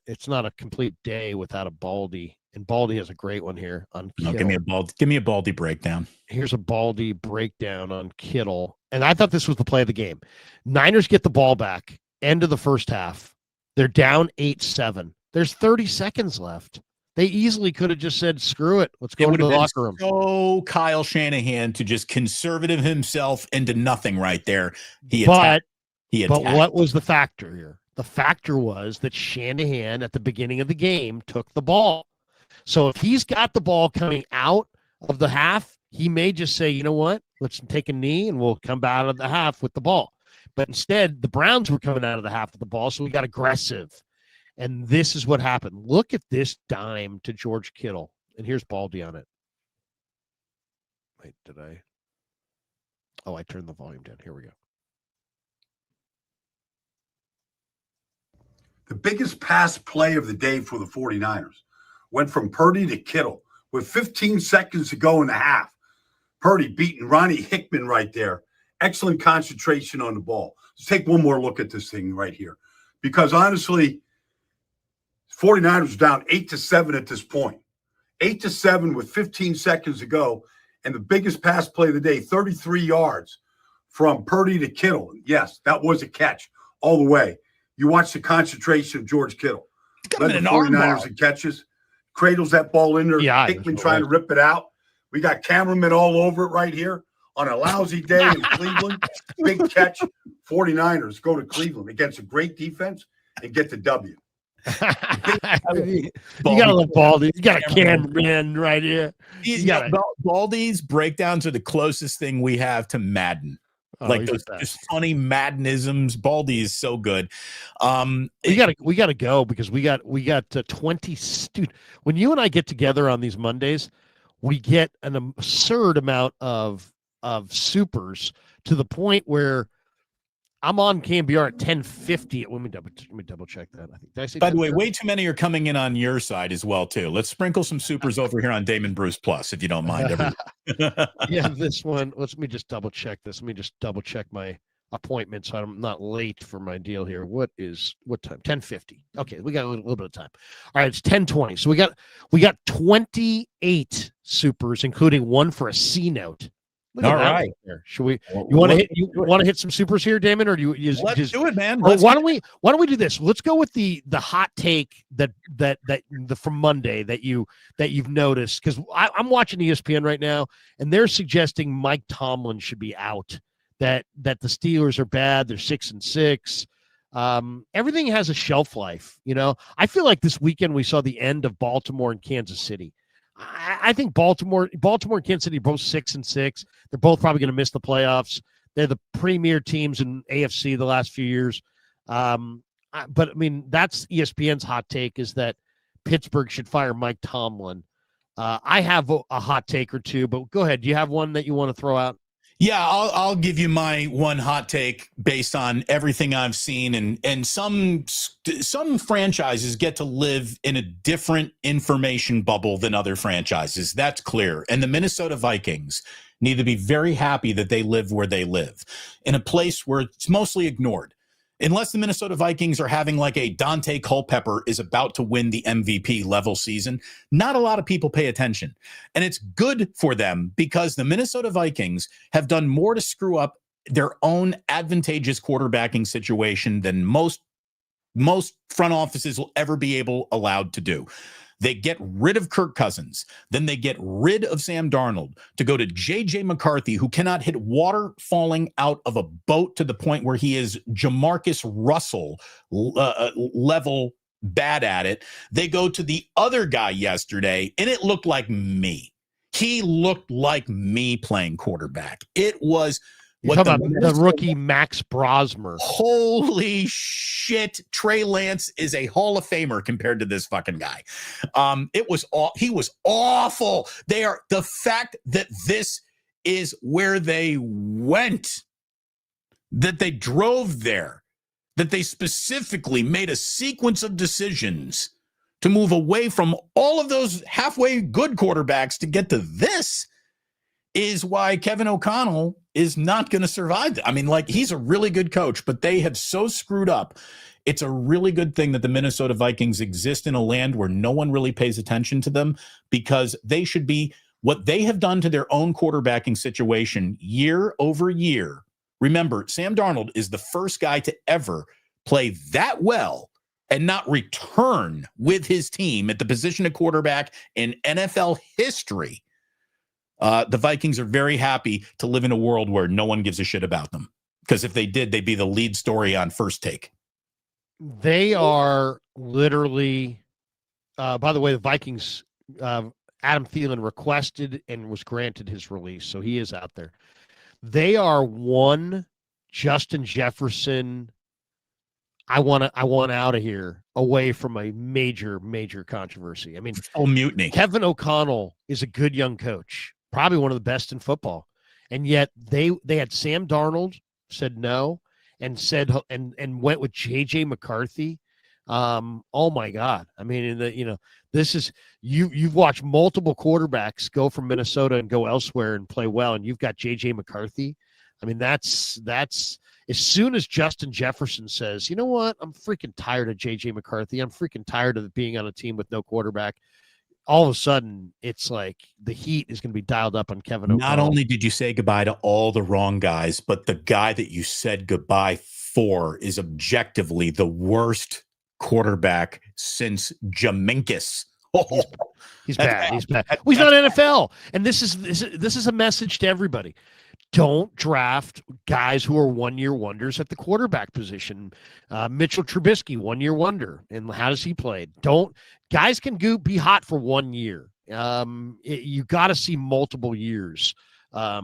[SPEAKER 1] it's not a complete day without a Baldy, and Baldy has a great one here on Kittle.
[SPEAKER 2] Give me a Baldy breakdown.
[SPEAKER 1] Here's a Baldy breakdown on Kittle, and I thought this was the play of the game. Niners get the ball back, end of the first half. They're down 8-7. There's 30 seconds left. They easily could have just said, screw it, let's go to the locker room.
[SPEAKER 2] So Kyle Shanahan to just conservative himself into nothing right there. But
[SPEAKER 1] what was the factor here? The factor was that Shanahan at the beginning of the game took the ball. So if he's got the ball coming out of the half, he may just say, you know what, let's take a knee and we'll come out of the half with the ball. But instead, the Browns were coming out of the half with the ball, so we got aggressive. And this is what happened. Look at this dime to George Kittle. And here's Baldy on it. Wait, did I? Oh, I turned the volume down. Here we go.
[SPEAKER 3] The biggest pass play of the day for the 49ers went from Purdy to Kittle with 15 seconds to go in the half. Purdy beating Ronnie Hickman right there. Excellent concentration on the ball. Let's take one more look at this thing right here. Because honestly, 49ers are down 8-7 at this point. 8-7 with 15 seconds to go. And the biggest pass play of the day, 33 yards from Purdy to Kittle. Yes, that was a catch all the way. You watch the concentration of George Kittle. Led the 49ers in catches. Cradles that ball in there.
[SPEAKER 1] Yeah,
[SPEAKER 3] Hickman trying to rip it out. We got cameramen all over it right here on a lousy day in Cleveland. Big catch. 49ers go to Cleveland against a great defense and get the W.
[SPEAKER 1] You got to love Baldy. You got a cameraman right here.
[SPEAKER 2] Baldy's breakdowns are the closest thing we have to Madden. Like those just funny Maddenisms. Baldy is so good.
[SPEAKER 1] We gotta go because we got 20. Dude, when you and I get together on these Mondays, we get an absurd amount of supers to the point where I'm on KMBR at 10:50. Let me double check that. I think did I say
[SPEAKER 2] By the way,
[SPEAKER 1] 10:30?
[SPEAKER 2] way too many are coming in on your side as well too. Let's sprinkle some supers over here on Damon Bruce Plus, if you don't mind.
[SPEAKER 1] Yeah, this one. Let me just double check this. Let me just double check my appointment so I'm not late for my deal here. What time? 10:50. Okay, we got a little bit of time. All right, it's 10:20. So we got 28 supers, including one for a C note.
[SPEAKER 2] All right.
[SPEAKER 1] There. Should we? You want to hit some supers here, Damon, or do you?
[SPEAKER 2] Let's do it, man.
[SPEAKER 1] Why don't we do this? Let's go with the hot take that from Monday that you've noticed, because I'm watching ESPN right now and they're suggesting Mike Tomlin should be out. That the Steelers are bad. They're 6-6. Everything has a shelf life. I feel like this weekend we saw the end of Baltimore and Kansas City. I think Baltimore and Kansas City are both 6-6. They're both probably going to miss the playoffs. They're the premier teams in AFC the last few years. But I mean, that's ESPN's hot take, is that Pittsburgh should fire Mike Tomlin. I have a hot take or two, but go ahead. Do you have one that you want to throw out?
[SPEAKER 2] Yeah, I'll give you my one hot take based on everything I've seen, and some franchises get to live in a different information bubble than other franchises. That's clear. And the Minnesota Vikings need to be very happy that they live where they live, in a place where it's mostly ignored. Unless the Minnesota Vikings are having like a Dante Culpepper is about to win the MVP level season, not a lot of people pay attention. And it's good for them because the Minnesota Vikings have done more to screw up their own advantageous quarterbacking situation than most front offices will ever be allowed to do. They get rid of Kirk Cousins. Then they get rid of Sam Darnold to go to J.J. McCarthy, who cannot hit water falling out of a boat to the point where he is Jamarcus Russell level bad at it. They go to the other guy yesterday, and it looked like me. He looked like me playing quarterback. It was
[SPEAKER 1] what the rookie Max Brosmer.
[SPEAKER 2] Holy shit. Trey Lance is a Hall of Famer compared to this fucking guy. He was awful. The fact that this is where they went, that they drove there, that they specifically made a sequence of decisions to move away from all of those halfway good quarterbacks to get to this, is why Kevin O'Connell is not going to survive. I mean, like, he's a really good coach, but they have so screwed up. It's a really good thing that the Minnesota Vikings exist in a land where no one really pays attention to them, because they should be, what they have done to their own quarterbacking situation year over year. Remember, Sam Darnold is the first guy to ever play that well and not return with his team at the position of quarterback in NFL history. The Vikings are very happy to live in a world where no one gives a shit about them, because if they did, they'd be the lead story on First Take.
[SPEAKER 1] They are literally, by the way, the Vikings, Adam Thielen requested and was granted his release, so he is out there. They are one Justin Jefferson, I want out of here, away from a major controversy. I mean,
[SPEAKER 2] mutiny.
[SPEAKER 1] Kevin O'Connell is a good young coach, probably one of the best in football, and yet they had Sam Darnold, said no, and went with J.J. McCarthy. Oh my God! I mean, this is you've watched multiple quarterbacks go from Minnesota and go elsewhere and play well, and you've got J.J. McCarthy. I mean, that's as soon as Justin Jefferson says, you know what, I'm freaking tired of J.J. McCarthy. I'm freaking tired of being on a team with no quarterback. All of a sudden, it's like the heat is going to be dialed up on Kevin O'Connell.
[SPEAKER 2] Not only did you say goodbye to all the wrong guys, but the guy that you said goodbye for is objectively the worst quarterback since Jaminkus. Oh,
[SPEAKER 1] he's bad. He's bad. Well, he's not NFL. And this is a message to everybody. Don't draft guys who are one-year wonders at the quarterback position. Mitchell Trubisky, one-year wonder. And how does he play? Guys can be hot for 1 year. You got to see multiple years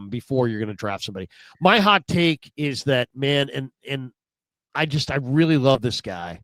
[SPEAKER 1] before you're going to draft somebody. My hot take is that, man, and I really love this guy.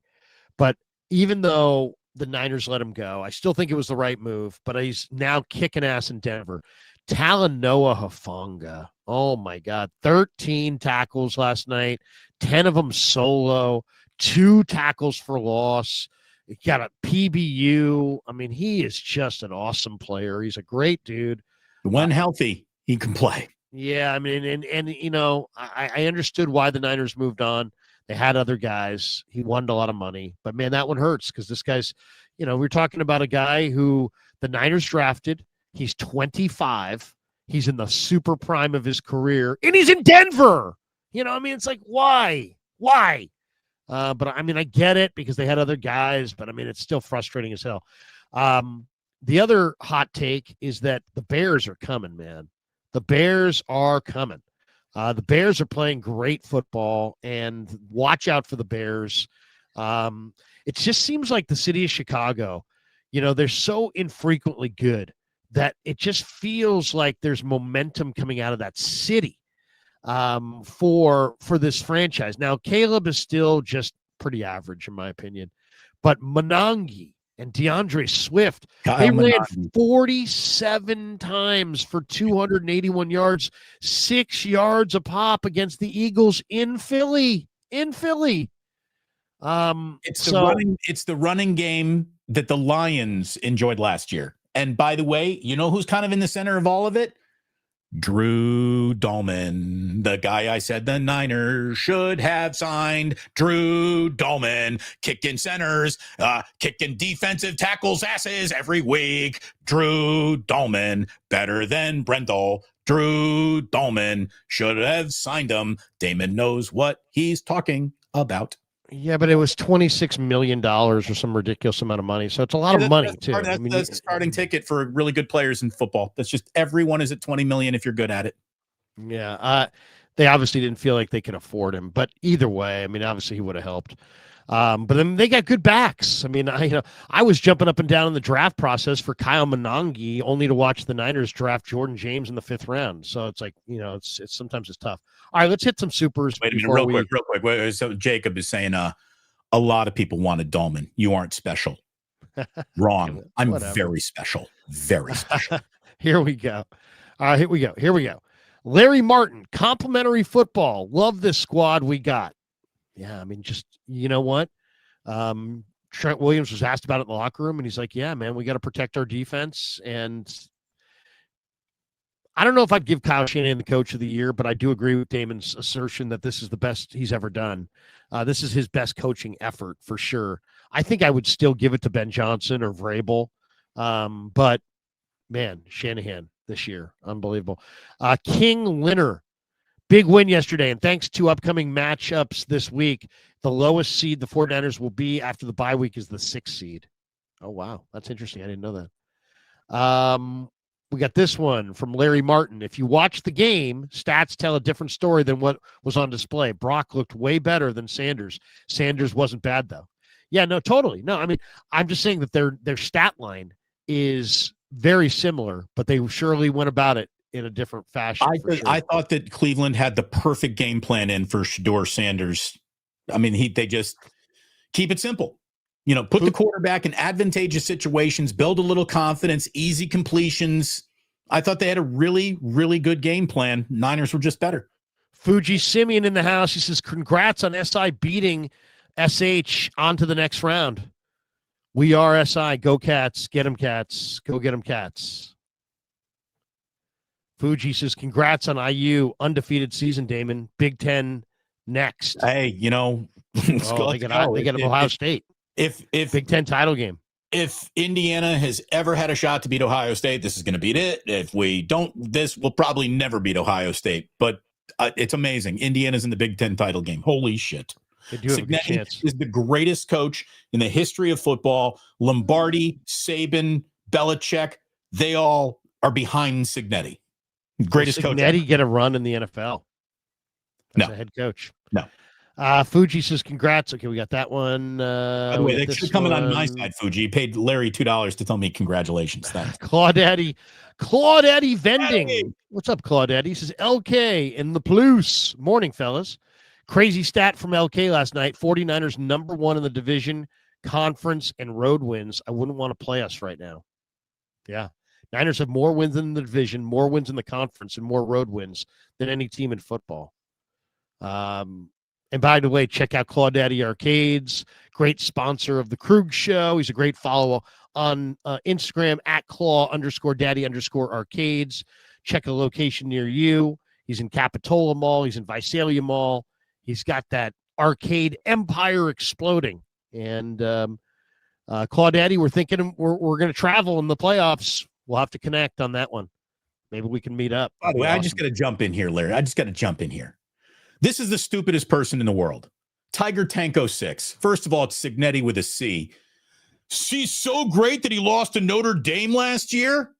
[SPEAKER 1] But even though the Niners let him go, I still think it was the right move. But he's now kicking ass in Denver. Talanoa Hufanga. Oh, my God. 13 tackles last night, 10 of them solo, 2 tackles for loss. He got a PBU. I mean, he is just an awesome player. He's a great dude.
[SPEAKER 2] When healthy, he can play.
[SPEAKER 1] Yeah, I mean, and you know, I understood why the Niners moved on. They had other guys. He wanted a lot of money. But, man, that one hurts because this guy's, you know, we're talking about a guy who the Niners drafted. He's 25. He's in the super prime of his career, and he's in Denver. You know, I mean, it's like, why? Why? But, I mean, I get it because they had other guys, but, I mean, it's still frustrating as hell. The other hot take is that the Bears are coming, man. The Bears are coming. The Bears are playing great football, and watch out for the Bears. It just seems like the city of Chicago, you know, they're so infrequently good that it just feels like there's momentum coming out of that city for this franchise. Now, Caleb is still just pretty average, in my opinion, but Monangi and DeAndre Swift, they ran 47 times for 281 yards, 6 yards a pop against the Eagles in Philly. It's
[SPEAKER 2] the running game that the Lions enjoyed last year. And by the way, you know who's kind of in the center of all of it? Drew Dolman, the guy I said the Niners should have signed. Drew Dolman, kicking centers, kicking defensive tackles' asses every week. Drew Dolman, better than Brendel. Drew Dolman should have signed him. Damon knows what he's talking about.
[SPEAKER 1] Yeah, but it was $26 million or some ridiculous amount of money. So it's a lot of money, too.
[SPEAKER 2] That's the starting ticket for really good players in football. That's just everyone is at $20 million if you're good at it.
[SPEAKER 1] Yeah. They obviously didn't feel like they could afford him. But either way, I mean, obviously he would have helped. But then they got good backs. I mean, I was jumping up and down in the draft process for Kyle Monangi only to watch the Niners draft Jordan James in the 5th round. So it's like, you know, it's sometimes it's tough. All right, let's hit some supers.
[SPEAKER 2] Wait a minute, real quick. Wait, so Jacob is saying a lot of people wanted Dolman. You aren't special. Wrong. I'm very special. Very special.
[SPEAKER 1] Here we go. Here we go. Larry Martin, complimentary football. Love this squad we got. Yeah, I mean, just, you know what? Trent Williams was asked about it in the locker room, and he's like, yeah, man, we got to protect our defense. And I don't know if I'd give Kyle Shanahan the coach of the year, but I do agree with Damon's assertion that this is the best he's ever done. This is his best coaching effort for sure. I think I would still give it to Ben Johnson or Vrabel. But, man, Shanahan this year, unbelievable. King Linner. Big win yesterday, and thanks to upcoming matchups this week, the lowest seed the 49ers will be after the bye week is the 6th seed. Oh, wow. That's interesting. I didn't know that. We got this one from Larry Martin. If you watch the game, stats tell a different story than what was on display. Brock looked way better than Sanders. Sanders wasn't bad, though. Yeah, no, totally. No, I mean, I'm just saying that their stat line is very similar, but they surely went about it in a different fashion.
[SPEAKER 2] I thought that Cleveland had the perfect game plan in for Shedeur Sanders. I mean, they just keep it simple. You know, put the quarterback in advantageous situations, build a little confidence, easy completions. I thought they had a really, really good game plan. Niners were just better.
[SPEAKER 1] Fuji Simeon in the house. He says, congrats on SI beating SH on to the next round. We are SI. Go Cats. Get them Cats. Go get them Cats. Fuji says, congrats on IU. Undefeated season, Damon. Big Ten next.
[SPEAKER 2] Hey, you know.
[SPEAKER 1] They got Ohio State.
[SPEAKER 2] If
[SPEAKER 1] Big Ten title game.
[SPEAKER 2] If Indiana has ever had a shot to beat Ohio State, this is going to beat it. If we don't, this will probably never beat Ohio State. But it's amazing. Indiana's in the Big Ten title game. Holy shit.
[SPEAKER 1] They do have a good chance.
[SPEAKER 2] Is the greatest coach in the history of football. Lombardi, Saban, Belichick, they all are behind Signetti. Greatest coach.
[SPEAKER 1] Signetti get a run in the NFL. That's
[SPEAKER 2] no.
[SPEAKER 1] A head coach.
[SPEAKER 2] No.
[SPEAKER 1] Fuji says, congrats. Okay, we got that one.
[SPEAKER 2] By the way, they should come in on my side, Fuji. You paid Larry $2 to tell me congratulations. Thanks.
[SPEAKER 1] Claudaddy Vending.
[SPEAKER 2] Hey.
[SPEAKER 1] What's up, Claudaddy? He says, LK in the Plus. Morning, fellas. Crazy stat from LK last night. 49ers #1 in the division, conference, and road wins. I wouldn't want to play us right now. Yeah. Niners have more wins in the division, more wins in the conference, and more road wins than any team in football. And by the way, check out Claudaddy Arcades, great sponsor of the Krueger Show. He's a great follow on Instagram at Claw_Daddy_Arcades. Check a location near you. He's in Capitola Mall. He's in Visalia Mall. He's got that arcade empire exploding. And Claudaddy, we're thinking we're going to travel in the playoffs. We'll have to connect on that one. Maybe we can meet up.
[SPEAKER 2] By the way, I just got to jump in here, Larry. I just got to jump in here. This is the stupidest person in the world. Tiger Tanko 6. First of all, it's Signetti with a C. She's so great that he lost to Notre Dame last year.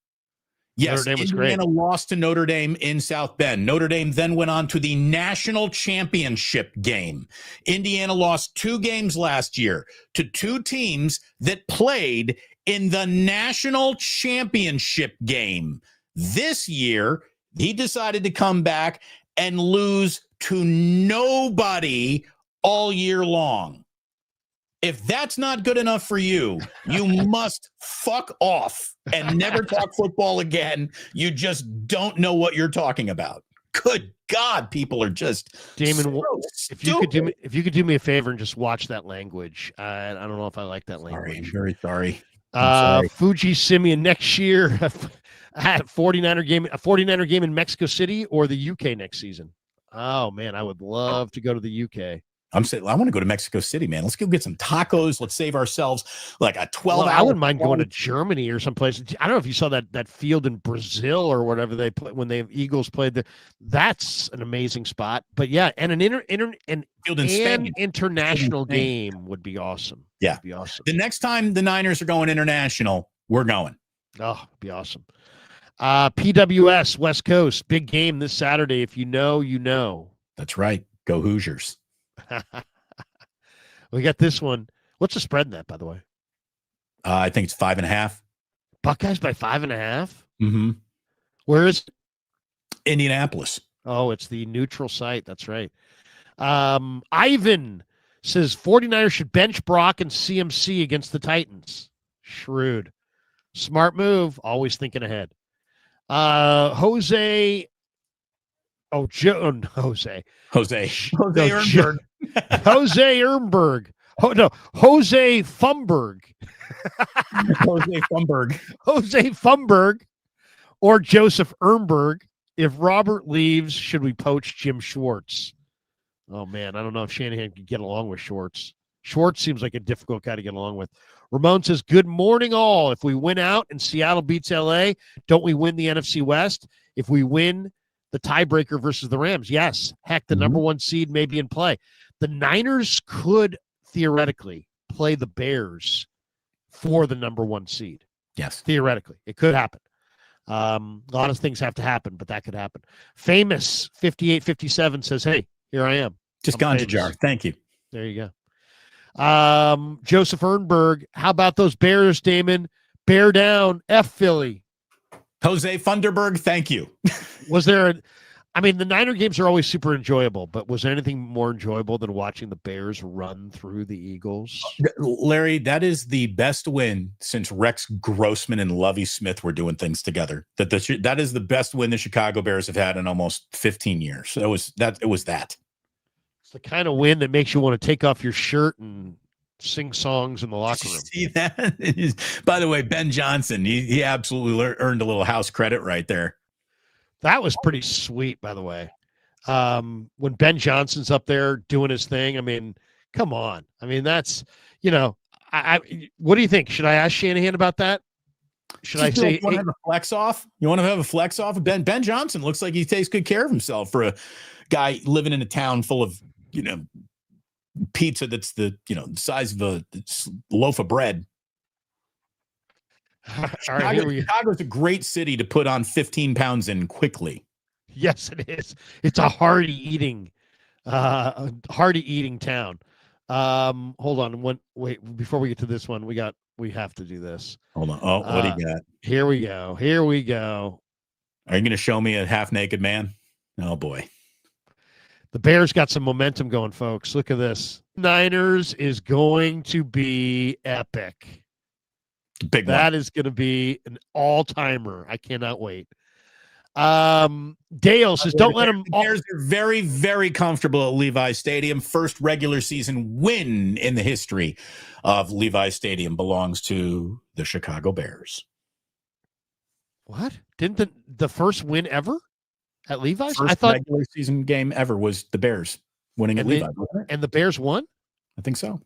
[SPEAKER 2] Yes,
[SPEAKER 1] Notre Dame was
[SPEAKER 2] Indiana
[SPEAKER 1] great.
[SPEAKER 2] lost to Notre Dame in South Bend. Notre Dame then went on to the national championship game. Indiana lost 2 games last year to 2 teams that played in the national championship game. This year, he decided to come back and lose to nobody all year long. If that's not good enough for you, you must fuck off and never talk football again. You just don't know what you're talking about. Good God, people are just
[SPEAKER 1] Damon,
[SPEAKER 2] so
[SPEAKER 1] if you could do me a favor and just watch that language. I don't know if I like that language.
[SPEAKER 2] Sorry, I'm very sorry. I'm sorry.
[SPEAKER 1] Fuji Simeon next year at a 49er game in Mexico City or the UK next season. Oh man, I would love to go to the UK.
[SPEAKER 2] I'm saying I want to go to Mexico City, man. Let's go get some tacos. Let's save ourselves like a 12 hour.
[SPEAKER 1] I wouldn't mind going to Germany or someplace. I don't know if you saw that field in Brazil or whatever they play when the Eagles played there. That's an amazing spot. But yeah, and an
[SPEAKER 2] field in Spain.
[SPEAKER 1] International game would be awesome.
[SPEAKER 2] Yeah,
[SPEAKER 1] it'd be awesome.
[SPEAKER 2] The next time the Niners are going international, we're going.
[SPEAKER 1] Oh, it'd be awesome. PWS West Coast, big game this Saturday. If you know, you know.
[SPEAKER 2] That's right. Go Hoosiers.
[SPEAKER 1] We got this one. What's the spread in that, by the way?
[SPEAKER 2] I think it's 5.5.
[SPEAKER 1] Buckeyes by 5.5.
[SPEAKER 2] Mm-hmm.
[SPEAKER 1] Where is it?
[SPEAKER 2] Indianapolis.
[SPEAKER 1] Oh, it's the neutral site. That's right. Ivan says 49ers should bench Brock and CMC against the Titans. Shrewd. Smart move. Always thinking ahead. Jose Ernberg.
[SPEAKER 2] Jose
[SPEAKER 1] Ernberg. Oh, no, Jose Fumberg. Jose Fumberg or Joseph Ernberg. If Robert leaves, should we poach Jim Schwartz? Oh, man, I don't know if Shanahan could get along with Schwartz. Schwartz seems like a difficult guy to get along with. Ramon says, good morning, all. If we win out and Seattle beats L.A., don't we win the NFC West? If we win the tiebreaker versus the Rams, yes. Heck, the number 1 seed may be in play. The Niners could theoretically play the Bears for the number 1 seed.
[SPEAKER 2] Yes.
[SPEAKER 1] Theoretically. It could happen. A lot of things have to happen, but that could happen. Famous 5857 says, hey, here I am.
[SPEAKER 2] Just gone to jar. Thank you.
[SPEAKER 1] There you go. Joseph Ernberg, how about those Bears, Damon? Bear down, F Philly.
[SPEAKER 2] Jose Funderburg, thank you.
[SPEAKER 1] Was there the Niner games are always super enjoyable, but was there anything more enjoyable than watching the Bears run through the Eagles?
[SPEAKER 2] Larry, that is the best win since Rex Grossman and Lovie Smith were doing things together. That is the best win the Chicago Bears have had in almost 15 years. It was that.
[SPEAKER 1] It's the kind of win that makes you want to take off your shirt and sing songs in the locker room.
[SPEAKER 2] See that? By the way, Ben Johnson, he absolutely earned a little house credit right there.
[SPEAKER 1] That was pretty sweet, by the way. When Ben Johnson's up there doing his thing, I mean, come on. I mean, that's, what do you think? Should I ask Shanahan about that? Should I say,
[SPEAKER 2] you want to have a flex off? You want to have a flex off? Ben Johnson looks like he takes good care of himself for a guy living in a town full of, pizza that's the size of a loaf of bread.
[SPEAKER 1] All right,
[SPEAKER 2] Chicago's a great city to put on 15 pounds in quickly.
[SPEAKER 1] Yes, it is. It's a hearty eating town. Hold on. Wait, before we get to this one, we have to do this.
[SPEAKER 2] Hold on. Oh, what do you got?
[SPEAKER 1] Here we go.
[SPEAKER 2] Are you going to show me a half naked man? Oh boy.
[SPEAKER 1] The Bears got some momentum going, folks. Look at this. Niners is going to be epic.
[SPEAKER 2] Big
[SPEAKER 1] That
[SPEAKER 2] one.
[SPEAKER 1] is going to be an all-timer. I cannot wait. Dale says, don't let him.
[SPEAKER 2] The Bears are very, very comfortable at Levi Stadium. First regular season win in the history of Levi Stadium belongs to the Chicago Bears.
[SPEAKER 1] What? Didn't the first win ever at Levi's?
[SPEAKER 2] First
[SPEAKER 1] I thought
[SPEAKER 2] regular season game ever was the Bears winning at Levi.
[SPEAKER 1] And the Bears won?
[SPEAKER 2] I think so.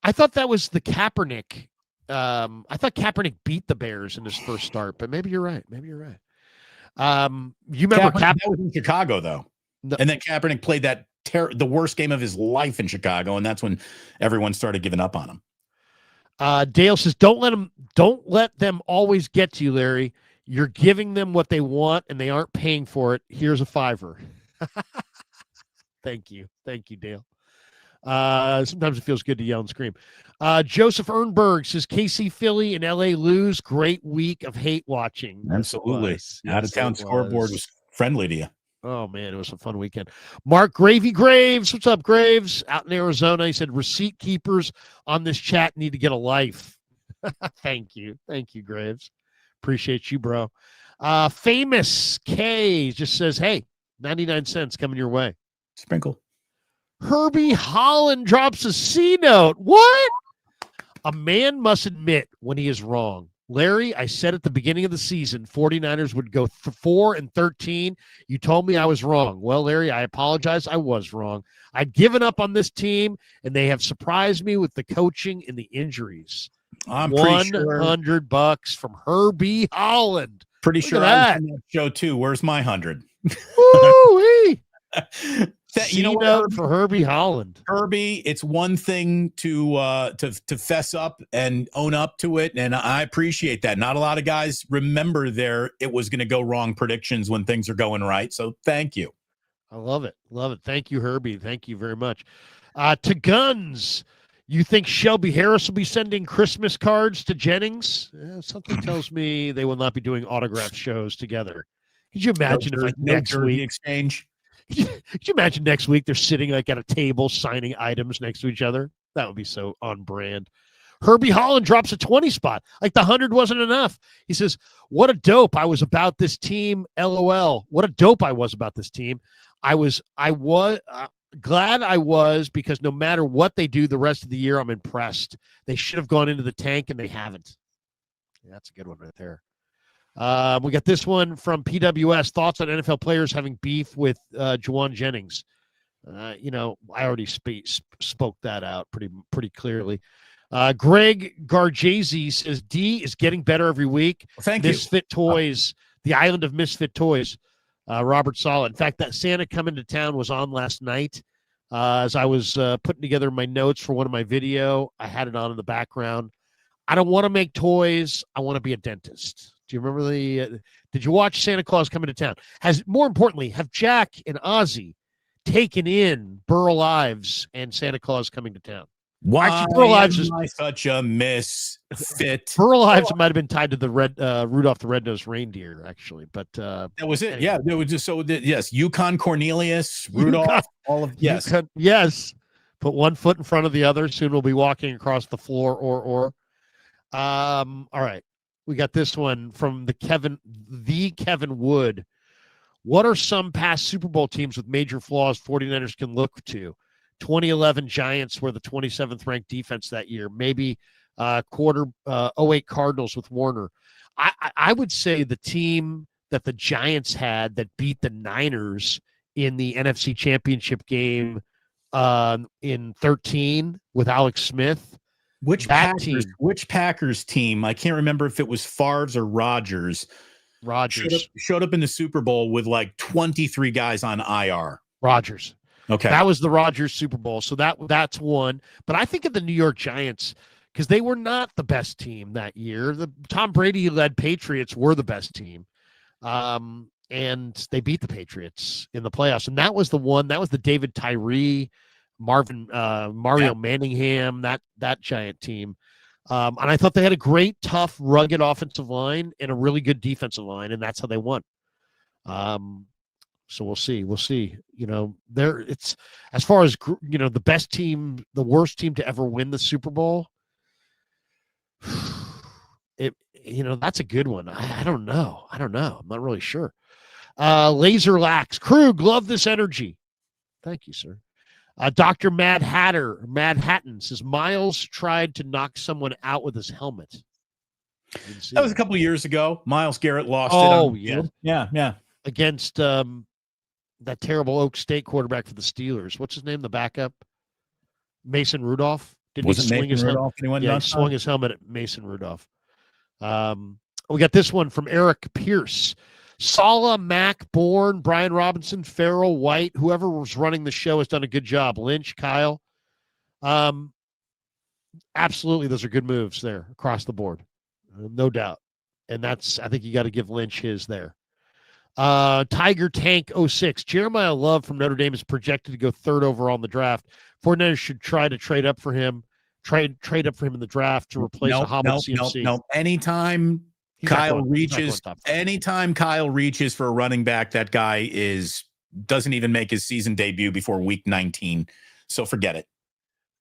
[SPEAKER 1] I thought that was the Kaepernick. I thought Kaepernick beat the Bears in his first start, but maybe you're right. You remember
[SPEAKER 2] Kaepernick was in Chicago, though.
[SPEAKER 1] No.
[SPEAKER 2] And then Kaepernick played the worst game of his life in Chicago, and that's when everyone started giving up on him.
[SPEAKER 1] Dale says, don't let them always get to you, Larry. You're giving them what they want, and they aren't paying for it. Here's a $5. Thank you, Dale. Sometimes it feels good to yell and scream. Joseph Ernberg says, KC, Philly, and LA lose. Great week of hate watching.
[SPEAKER 2] Absolutely. Out-of-town scoreboard was friendly to you.
[SPEAKER 1] Oh, man, it was a fun weekend. Mark Gravy Graves. What's up, Graves? Out in Arizona. He said, receipt keepers on this chat need to get a life. Thank you, Graves. Appreciate you, bro. Famous K just says, hey, 99 cents coming your way.
[SPEAKER 2] Sprinkle.
[SPEAKER 1] Herbie Holland drops a C note. What? A man must admit when he is wrong. Larry, I said at the beginning of the season, 49ers would go 4-13. You told me I was wrong. Well, Larry, I apologize. I was wrong. I'd given up on this team, and they have surprised me with the coaching and the injuries.
[SPEAKER 2] I'm pretty sure
[SPEAKER 1] $100 from Herbie Holland.
[SPEAKER 2] Pretty sure I was on that show too. Where's my 100?
[SPEAKER 1] Woo-wee.
[SPEAKER 2] You know
[SPEAKER 1] what, for Herbie Holland.
[SPEAKER 2] Herbie, it's one thing to fess up and own up to it, and I appreciate that. Not a lot of guys remember it was going to go wrong predictions when things are going right. So thank you.
[SPEAKER 1] I love it. Thank you, Herbie. Thank you very much. To Guns, you think Shelby Harris will be sending Christmas cards to Jennings? Something tells me they will not be doing autograph shows together. Could you imagine if next week
[SPEAKER 2] exchange?
[SPEAKER 1] Could you imagine next week they're sitting like at a table signing items next to each other? That would be so on brand. Herbie Holland drops a 20 spot. Like the 100 wasn't enough. He says, what a dope I was about this team. LOL. What a dope I was about this team. I was glad I was, because no matter what they do the rest of the year, I'm impressed. They should have gone into the tank, and they haven't. Yeah, that's a good one right there. We got this one from PWS. Thoughts on NFL players having beef with Juwan Jennings? I already spoke that out pretty clearly. Greg Garjesi says D is getting better every week.
[SPEAKER 2] Thank you.
[SPEAKER 1] Misfit Toys, the island of misfit toys. Robert Sala. In fact, that Santa Coming to Town was on last night. As I was putting together my notes for one of my video, I had it on in the background. I don't want to make toys. I want to be a dentist. Do you remember did you watch Santa Claus Coming to Town? More importantly, have Jack and Ozzy taken in Burl Ives and Santa Claus Coming to Town?
[SPEAKER 2] Why
[SPEAKER 1] actually, Burl Ives is
[SPEAKER 2] such a misfit?
[SPEAKER 1] Burl Ives might have been tied to the Rudolph the Red-Nosed Reindeer, actually, but
[SPEAKER 2] that was it.
[SPEAKER 1] Anyway.
[SPEAKER 2] Yeah, it was just yes, Yukon Cornelius, Rudolph, all of yes.
[SPEAKER 1] Yes. Put one foot in front of the other. Soon we'll be walking across the floor all right. We got this one from the Kevin Wood. What are some past Super Bowl teams with major flaws 49ers can look to? 2011 Giants were the 27th ranked defense that year. Maybe 08 Cardinals with Warner. I would say the team that the Giants had that beat the Niners in the NFC Championship game in 13 with Alex Smith.
[SPEAKER 2] Which Packers team? I can't remember if it was Favre's or Rodgers. Showed up in the Super Bowl with like 23 guys on IR.
[SPEAKER 1] Rodgers.
[SPEAKER 2] Okay.
[SPEAKER 1] That was the Rodgers Super Bowl. So that's one. But I think of the New York Giants, because they were not the best team that year. The Tom Brady-led Patriots were the best team. And they beat the Patriots in the playoffs. And that was the David Tyree, Mario Manningham, that Giant team. And I thought they had a great, tough, rugged offensive line and a really good defensive line, and that's how they won. So we'll see. It's as far as the best team, the worst team to ever win the Super Bowl. That's a good one. I don't know. I'm not really sure. Laser Lax. Krug, love this energy. Thank you, sir. Dr. Mad Hatton says Miles tried to knock someone out with his helmet.
[SPEAKER 2] That was a couple of years ago. Miles Garrett lost it.
[SPEAKER 1] Oh, yeah.
[SPEAKER 2] Yeah.
[SPEAKER 1] Against that terrible Oak State quarterback for the Steelers. What's his name? The backup? Mason Rudolph. Didn't he swing his helmet? Yeah, he swung his helmet at Mason Rudolph. We got this one from Eric Pierce. Sala, Mack, Bourne, Brian Robinson, Farrell, White, whoever was running the show has done a good job. Lynch, Kyle. Absolutely, those are good moves there across the board. No doubt. And I think you got to give Lynch his there. Tiger Tank 06. Jeremiah Love from Notre Dame is projected to go 3rd overall in the draft. 49ers should try to trade up for him. Trade up for him in the draft to replace a hobbled CMC.
[SPEAKER 2] No. Anytime Kyle reaches for a running back, that guy doesn't even make his season debut before week 19. So forget it.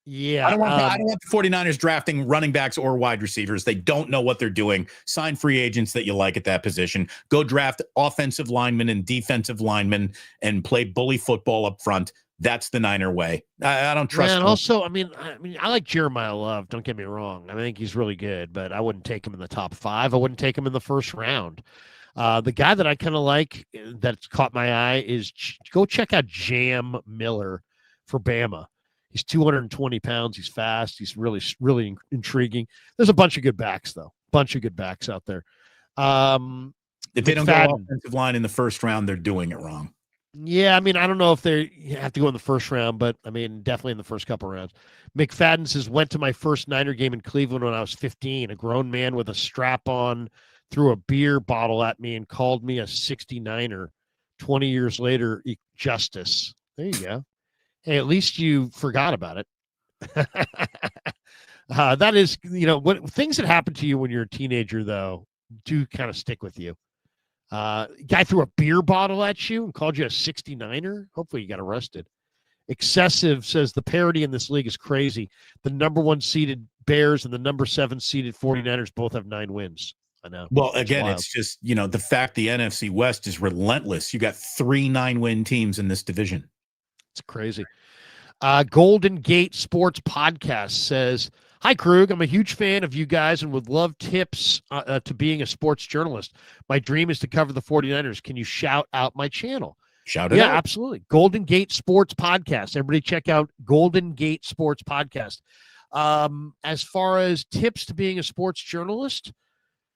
[SPEAKER 1] Yeah.
[SPEAKER 2] I don't want the 49ers drafting running backs or wide receivers. They don't know what they're doing. Sign free agents that you like at that position. Go draft offensive linemen and defensive linemen and play bully football up front. That's the Niner way. I don't trust him.
[SPEAKER 1] And also, I like Jeremiah Love. Don't get me wrong. I think he's really good, but I wouldn't take him in the top 5. I wouldn't take him in the first round. The guy that I kind of like that's caught my eye is go check out Jam Miller for Bama. He's 220 pounds. He's fast. He's really, really intriguing. There's a bunch of good backs, though. Bunch of good backs out there.
[SPEAKER 2] If they don't go offensive line in the first round, they're doing it wrong.
[SPEAKER 1] Yeah, I don't know if they have to go in the first round, but definitely in the first couple rounds. McFadden says, went to my first Niner game in Cleveland when I was 15. A grown man with a strap on threw a beer bottle at me and called me a 69er. 20 years later, justice. There you go. Hey, at least you forgot about it. That is, what things that happen to you when you're a teenager, though, do kind of stick with you. Guy threw a beer bottle at you and called you a 69er. Hopefully you got arrested. Excessive says the parity in this league is crazy. The number 1 seeded Bears and the number 7 seeded 49ers both have 9 wins. I know.
[SPEAKER 2] Well, again, it's just, the fact the NFC West is relentless. You got 3 9-win teams in this division.
[SPEAKER 1] It's crazy. Golden Gate Sports Podcast says, hi, Krug. I'm a huge fan of you guys and would love tips to being a sports journalist. My dream is to cover the 49ers. Can you shout out my channel?
[SPEAKER 2] Shout it out.
[SPEAKER 1] Yeah, absolutely. Golden Gate Sports Podcast. Everybody check out Golden Gate Sports Podcast. As far as tips to being a sports journalist,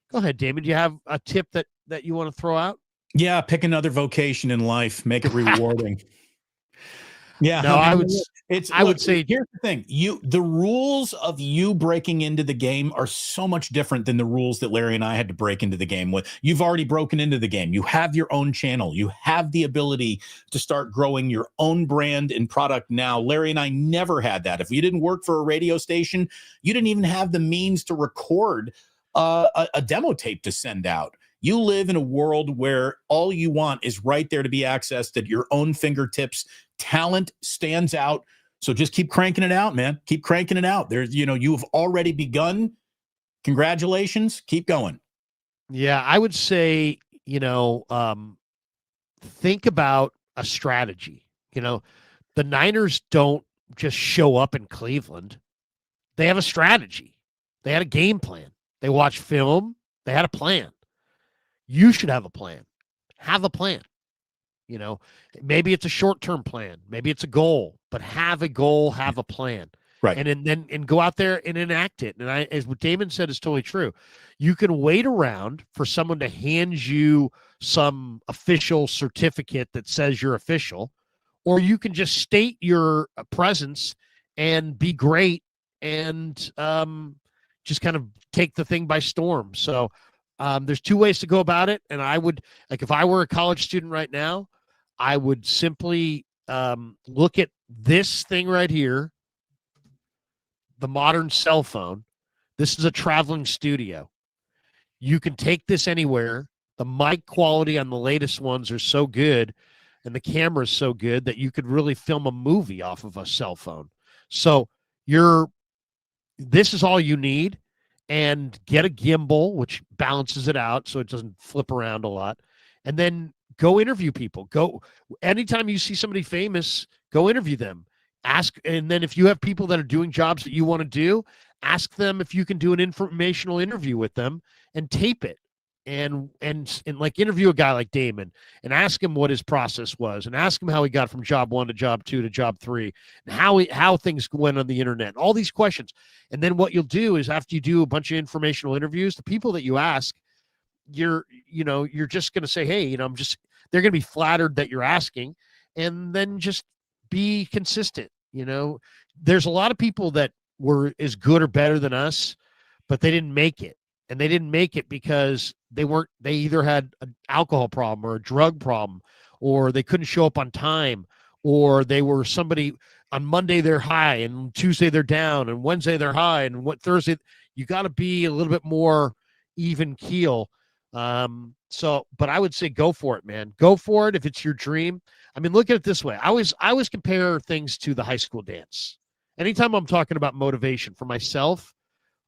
[SPEAKER 1] go ahead, Damon. Do you have a tip that you want to throw out?
[SPEAKER 2] Yeah, pick another vocation in life. Make it rewarding. Yeah,
[SPEAKER 1] no, I would say
[SPEAKER 2] here's the thing. The rules of you breaking into the game are so much different than the rules that Larry and I had to break into the game with. You've already broken into the game. You have your own channel. You have the ability to start growing your own brand and product now. Larry and I never had that. If you didn't work for a radio station, you didn't even have the means to record a demo tape to send out. You live in a world where all you want is right there to be accessed at your own fingertips. Talent stands out. So just keep cranking it out, man. Keep cranking it out. There's, you've already begun. Congratulations. Keep going.
[SPEAKER 1] Yeah, I would say, think about a strategy. The Niners don't just show up in Cleveland. They have a strategy. They had a game plan. They watched film. They had a plan. You should have a plan. Have a plan. Maybe it's a short-term plan. Maybe it's a goal, but have a goal, have a plan.
[SPEAKER 2] Right.
[SPEAKER 1] And then go out there and enact it. And as what Damon said is totally true. You can wait around for someone to hand you some official certificate that says you're official, or you can just state your presence and be great and just kind of take the thing by storm. So there's 2 ways to go about it. And I would, if I were a college student right now, I would simply look at this thing right here, the modern cell phone. This is a traveling studio. You can take this anywhere. The mic quality on the latest ones are so good, and the camera is so good that you could really film a movie off of a cell phone. So this is all you need. and get a gimbal, which balances it out so it doesn't flip around a lot. And then go interview people. Go anytime you see somebody famous, go interview them. Ask, and then if you have people that are doing jobs that you want to do, ask them if you can do an informational interview with them and tape it. And like interview a guy like Damon and ask him what his process was and ask him how he got from job 1 to job 2 to job 3 and how things went on the internet, all these questions. And then what you'll do is after you do a bunch of informational interviews, the people that you ask, you're just going to say, hey, they're going to be flattered that you're asking, and then just be consistent. There's a lot of people that were as good or better than us, but they didn't make it. And they didn't make it because they either had an alcohol problem or a drug problem, or they couldn't show up on time, or they were somebody on Monday they're high and Tuesday they're down and Wednesday they're high and Thursday. You got to be a little bit more even keel. But I would say go for it, man. Go for it if it's your dream. I mean, look at it this way. I always compare things to the high school dance. Anytime I'm talking about motivation for myself,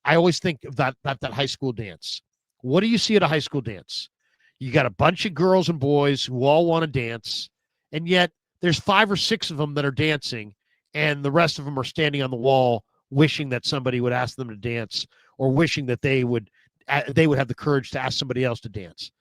[SPEAKER 1] I always think of that high school dance. What do you see at a high school dance? You got a bunch of girls and boys who all want to dance, and yet there's 5 or 6 of them that are dancing, and the rest of them are standing on the wall wishing that somebody would ask them to dance, or wishing that they would have the courage to ask somebody else to dance.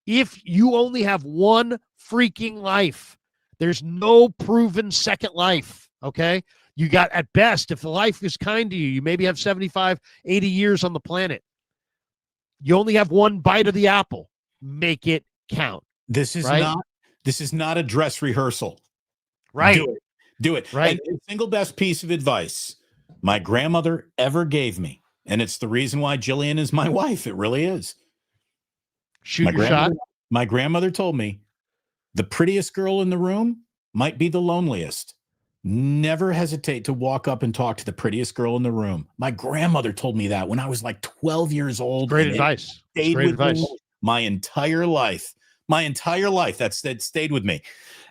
[SPEAKER 1] If you only have one freaking life, there's no proven second life, okay? You got, at best, if life is kind to you, you maybe have 75, 80 years on the planet. You only have one bite of the apple. Make it count.
[SPEAKER 2] This is not a dress rehearsal.
[SPEAKER 1] Right.
[SPEAKER 2] Do it.
[SPEAKER 1] Right.
[SPEAKER 2] And the single best piece of advice my grandmother ever gave me, and it's the reason why Jillian is my wife. It really is.
[SPEAKER 1] Shoot your shot.
[SPEAKER 2] My grandmother told me the prettiest girl in the room might be the loneliest. Never hesitate to walk up and talk to the prettiest girl in the room. My grandmother told me that when I was like 12 years old.
[SPEAKER 1] Great advice. Great advice.
[SPEAKER 2] My entire life. That stayed with me.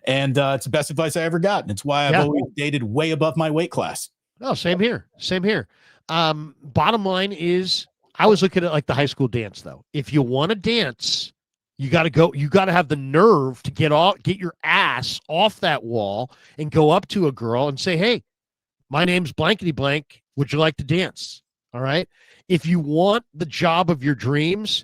[SPEAKER 2] And it's the best advice I ever got. And it's why I've always dated way above my weight class.
[SPEAKER 1] Oh, same here. Bottom line is, I was looking at like the high school dance, though. If you want to dance, you got to have the nerve to get your ass off that wall and go up to a girl and say, hey, my name's blankety blank. Would you like to dance? All right. If you want the job of your dreams,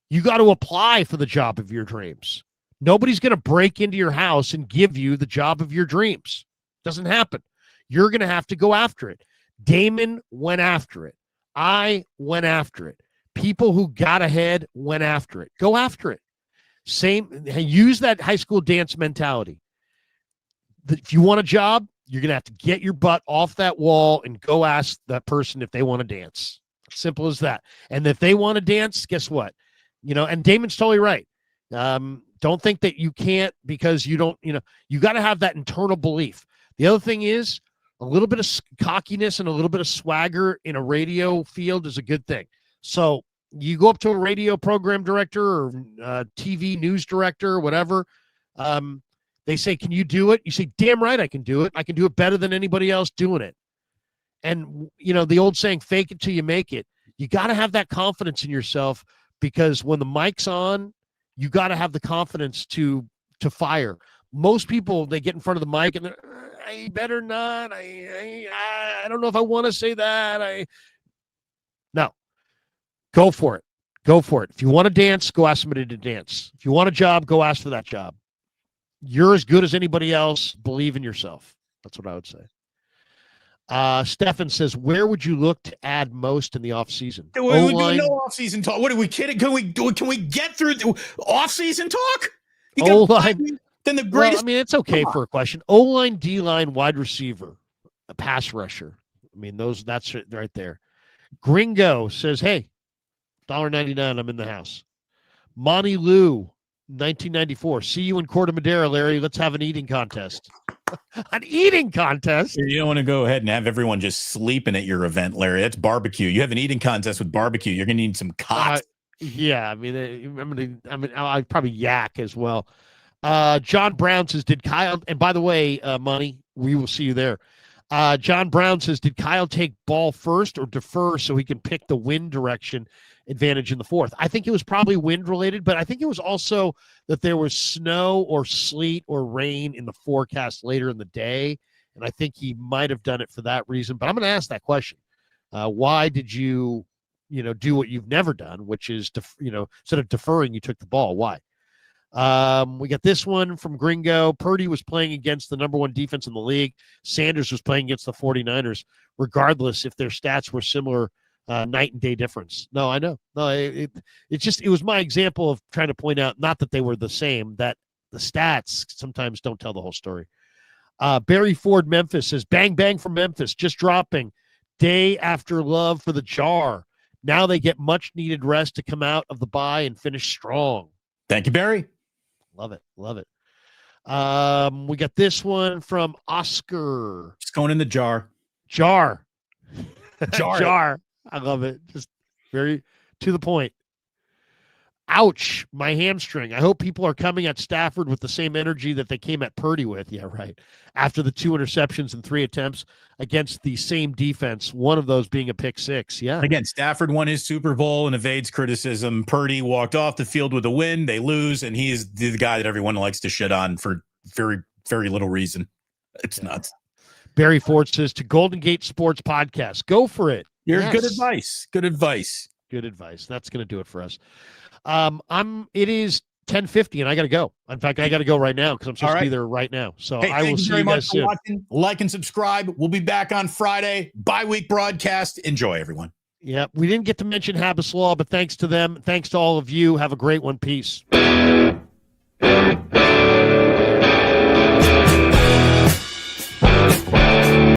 [SPEAKER 1] you got to apply for the job of your dreams. Nobody's going to break into your house and give you the job of your dreams. Doesn't happen. You're going to have to go after it. Damon went after it. I went after it. People who got ahead went after it. Go after it. Use that high school dance mentality. If you want a job, you're going to have to get your butt off that wall and go ask that person if they want to dance. Simple as that. And if they want to dance, guess what? And Damon's totally right. Don't think that you can't because you don't, you got to have that internal belief. The other thing is a little bit of cockiness and a little bit of swagger in a radio field is a good thing. So you go up to a radio program director or TV news director or whatever. They say, can you do it? You say, damn right I can do it. I can do it better than anybody else doing it. And, the old saying, fake it till you make it. You got to have that confidence in yourself because when the mic's on, you got to have the confidence to fire. Most people, they get in front of the mic and they're, I better not. I don't know if I want to say that. No. Go for it. Go for it. If you want to dance, go ask somebody to dance. If you want a job, go ask for that job. You're as good as anybody else. Believe in yourself. That's what I would say. Stefan says, where would you look to add most in the offseason?
[SPEAKER 2] We do no offseason talk. What are we kidding? Can we get through the offseason talk?
[SPEAKER 1] O-line.
[SPEAKER 2] Then the greatest.
[SPEAKER 1] Well, it's okay for a question. O-line, D-line, wide receiver, a pass rusher. That's right there. Gringo says, hey, $1.99, I'm in the house. Monty Lou, 1994. See you in Corte Madera, Larry. Let's have an eating contest. An eating contest?
[SPEAKER 2] You don't want to go ahead and have everyone just sleeping at your event, Larry. That's barbecue. You have an eating contest with barbecue. You're going to need some cots.
[SPEAKER 1] Yeah, I'd probably yak as well. John Brown says, did Kyle, and by the way, Money, we will see you there. John Brown says, did Kyle take ball first or defer so he can pick the wind direction advantage in the fourth? I think it was probably wind related, but I think it was also that there was snow or sleet or rain in the forecast later in the day. And I think he might have done it for that reason. But I'm going to ask that question. Why did you, do what you've never done, which is, instead of deferring, you took the ball? Why? We got this one from Gringo. Purdy was playing against the number one defense in the league. Sanders was playing against the 49ers, regardless if their stats were similar, night and day difference. No, I know. No, it was my example of trying to point out, not that they were the same, that the stats sometimes don't tell the whole story. Barry Ford Memphis says, bang, bang from Memphis, just dropping. Day after love for the Jar. Now they get much needed rest to come out of the bye and finish strong.
[SPEAKER 2] Thank you, Barry.
[SPEAKER 1] Love it. Love it. We got this one from Oscar.
[SPEAKER 2] Just going in the jar.
[SPEAKER 1] Jar.
[SPEAKER 2] Jar.
[SPEAKER 1] I love it. Just very to the point. Ouch, my hamstring. I hope people are coming at Stafford with the same energy that they came at Purdy with. Yeah, right. After the 2 interceptions and 3 attempts against the same defense, one of those being a pick six. Yeah.
[SPEAKER 2] Again, Stafford won his Super Bowl and evades criticism. Purdy walked off the field with a win. They lose, and he is the guy that everyone likes to shit on for very, very little reason. It's nuts.
[SPEAKER 1] Barry Ford says, to Golden Gate Sports Podcast, go for it.
[SPEAKER 2] Yes. Good advice. Good advice.
[SPEAKER 1] Good advice. That's going to do it for us. It is 10:50 and I got to go. In fact, I got to go right now because I'm supposed to be there right now. So I will see you guys soon.
[SPEAKER 2] Watching. Like and subscribe. We'll be back on Friday. Bye-week broadcast. Enjoy, everyone.
[SPEAKER 1] Yeah, we didn't get to mention Habbas Law, but thanks to them. Thanks to all of you. Have a great one. Peace.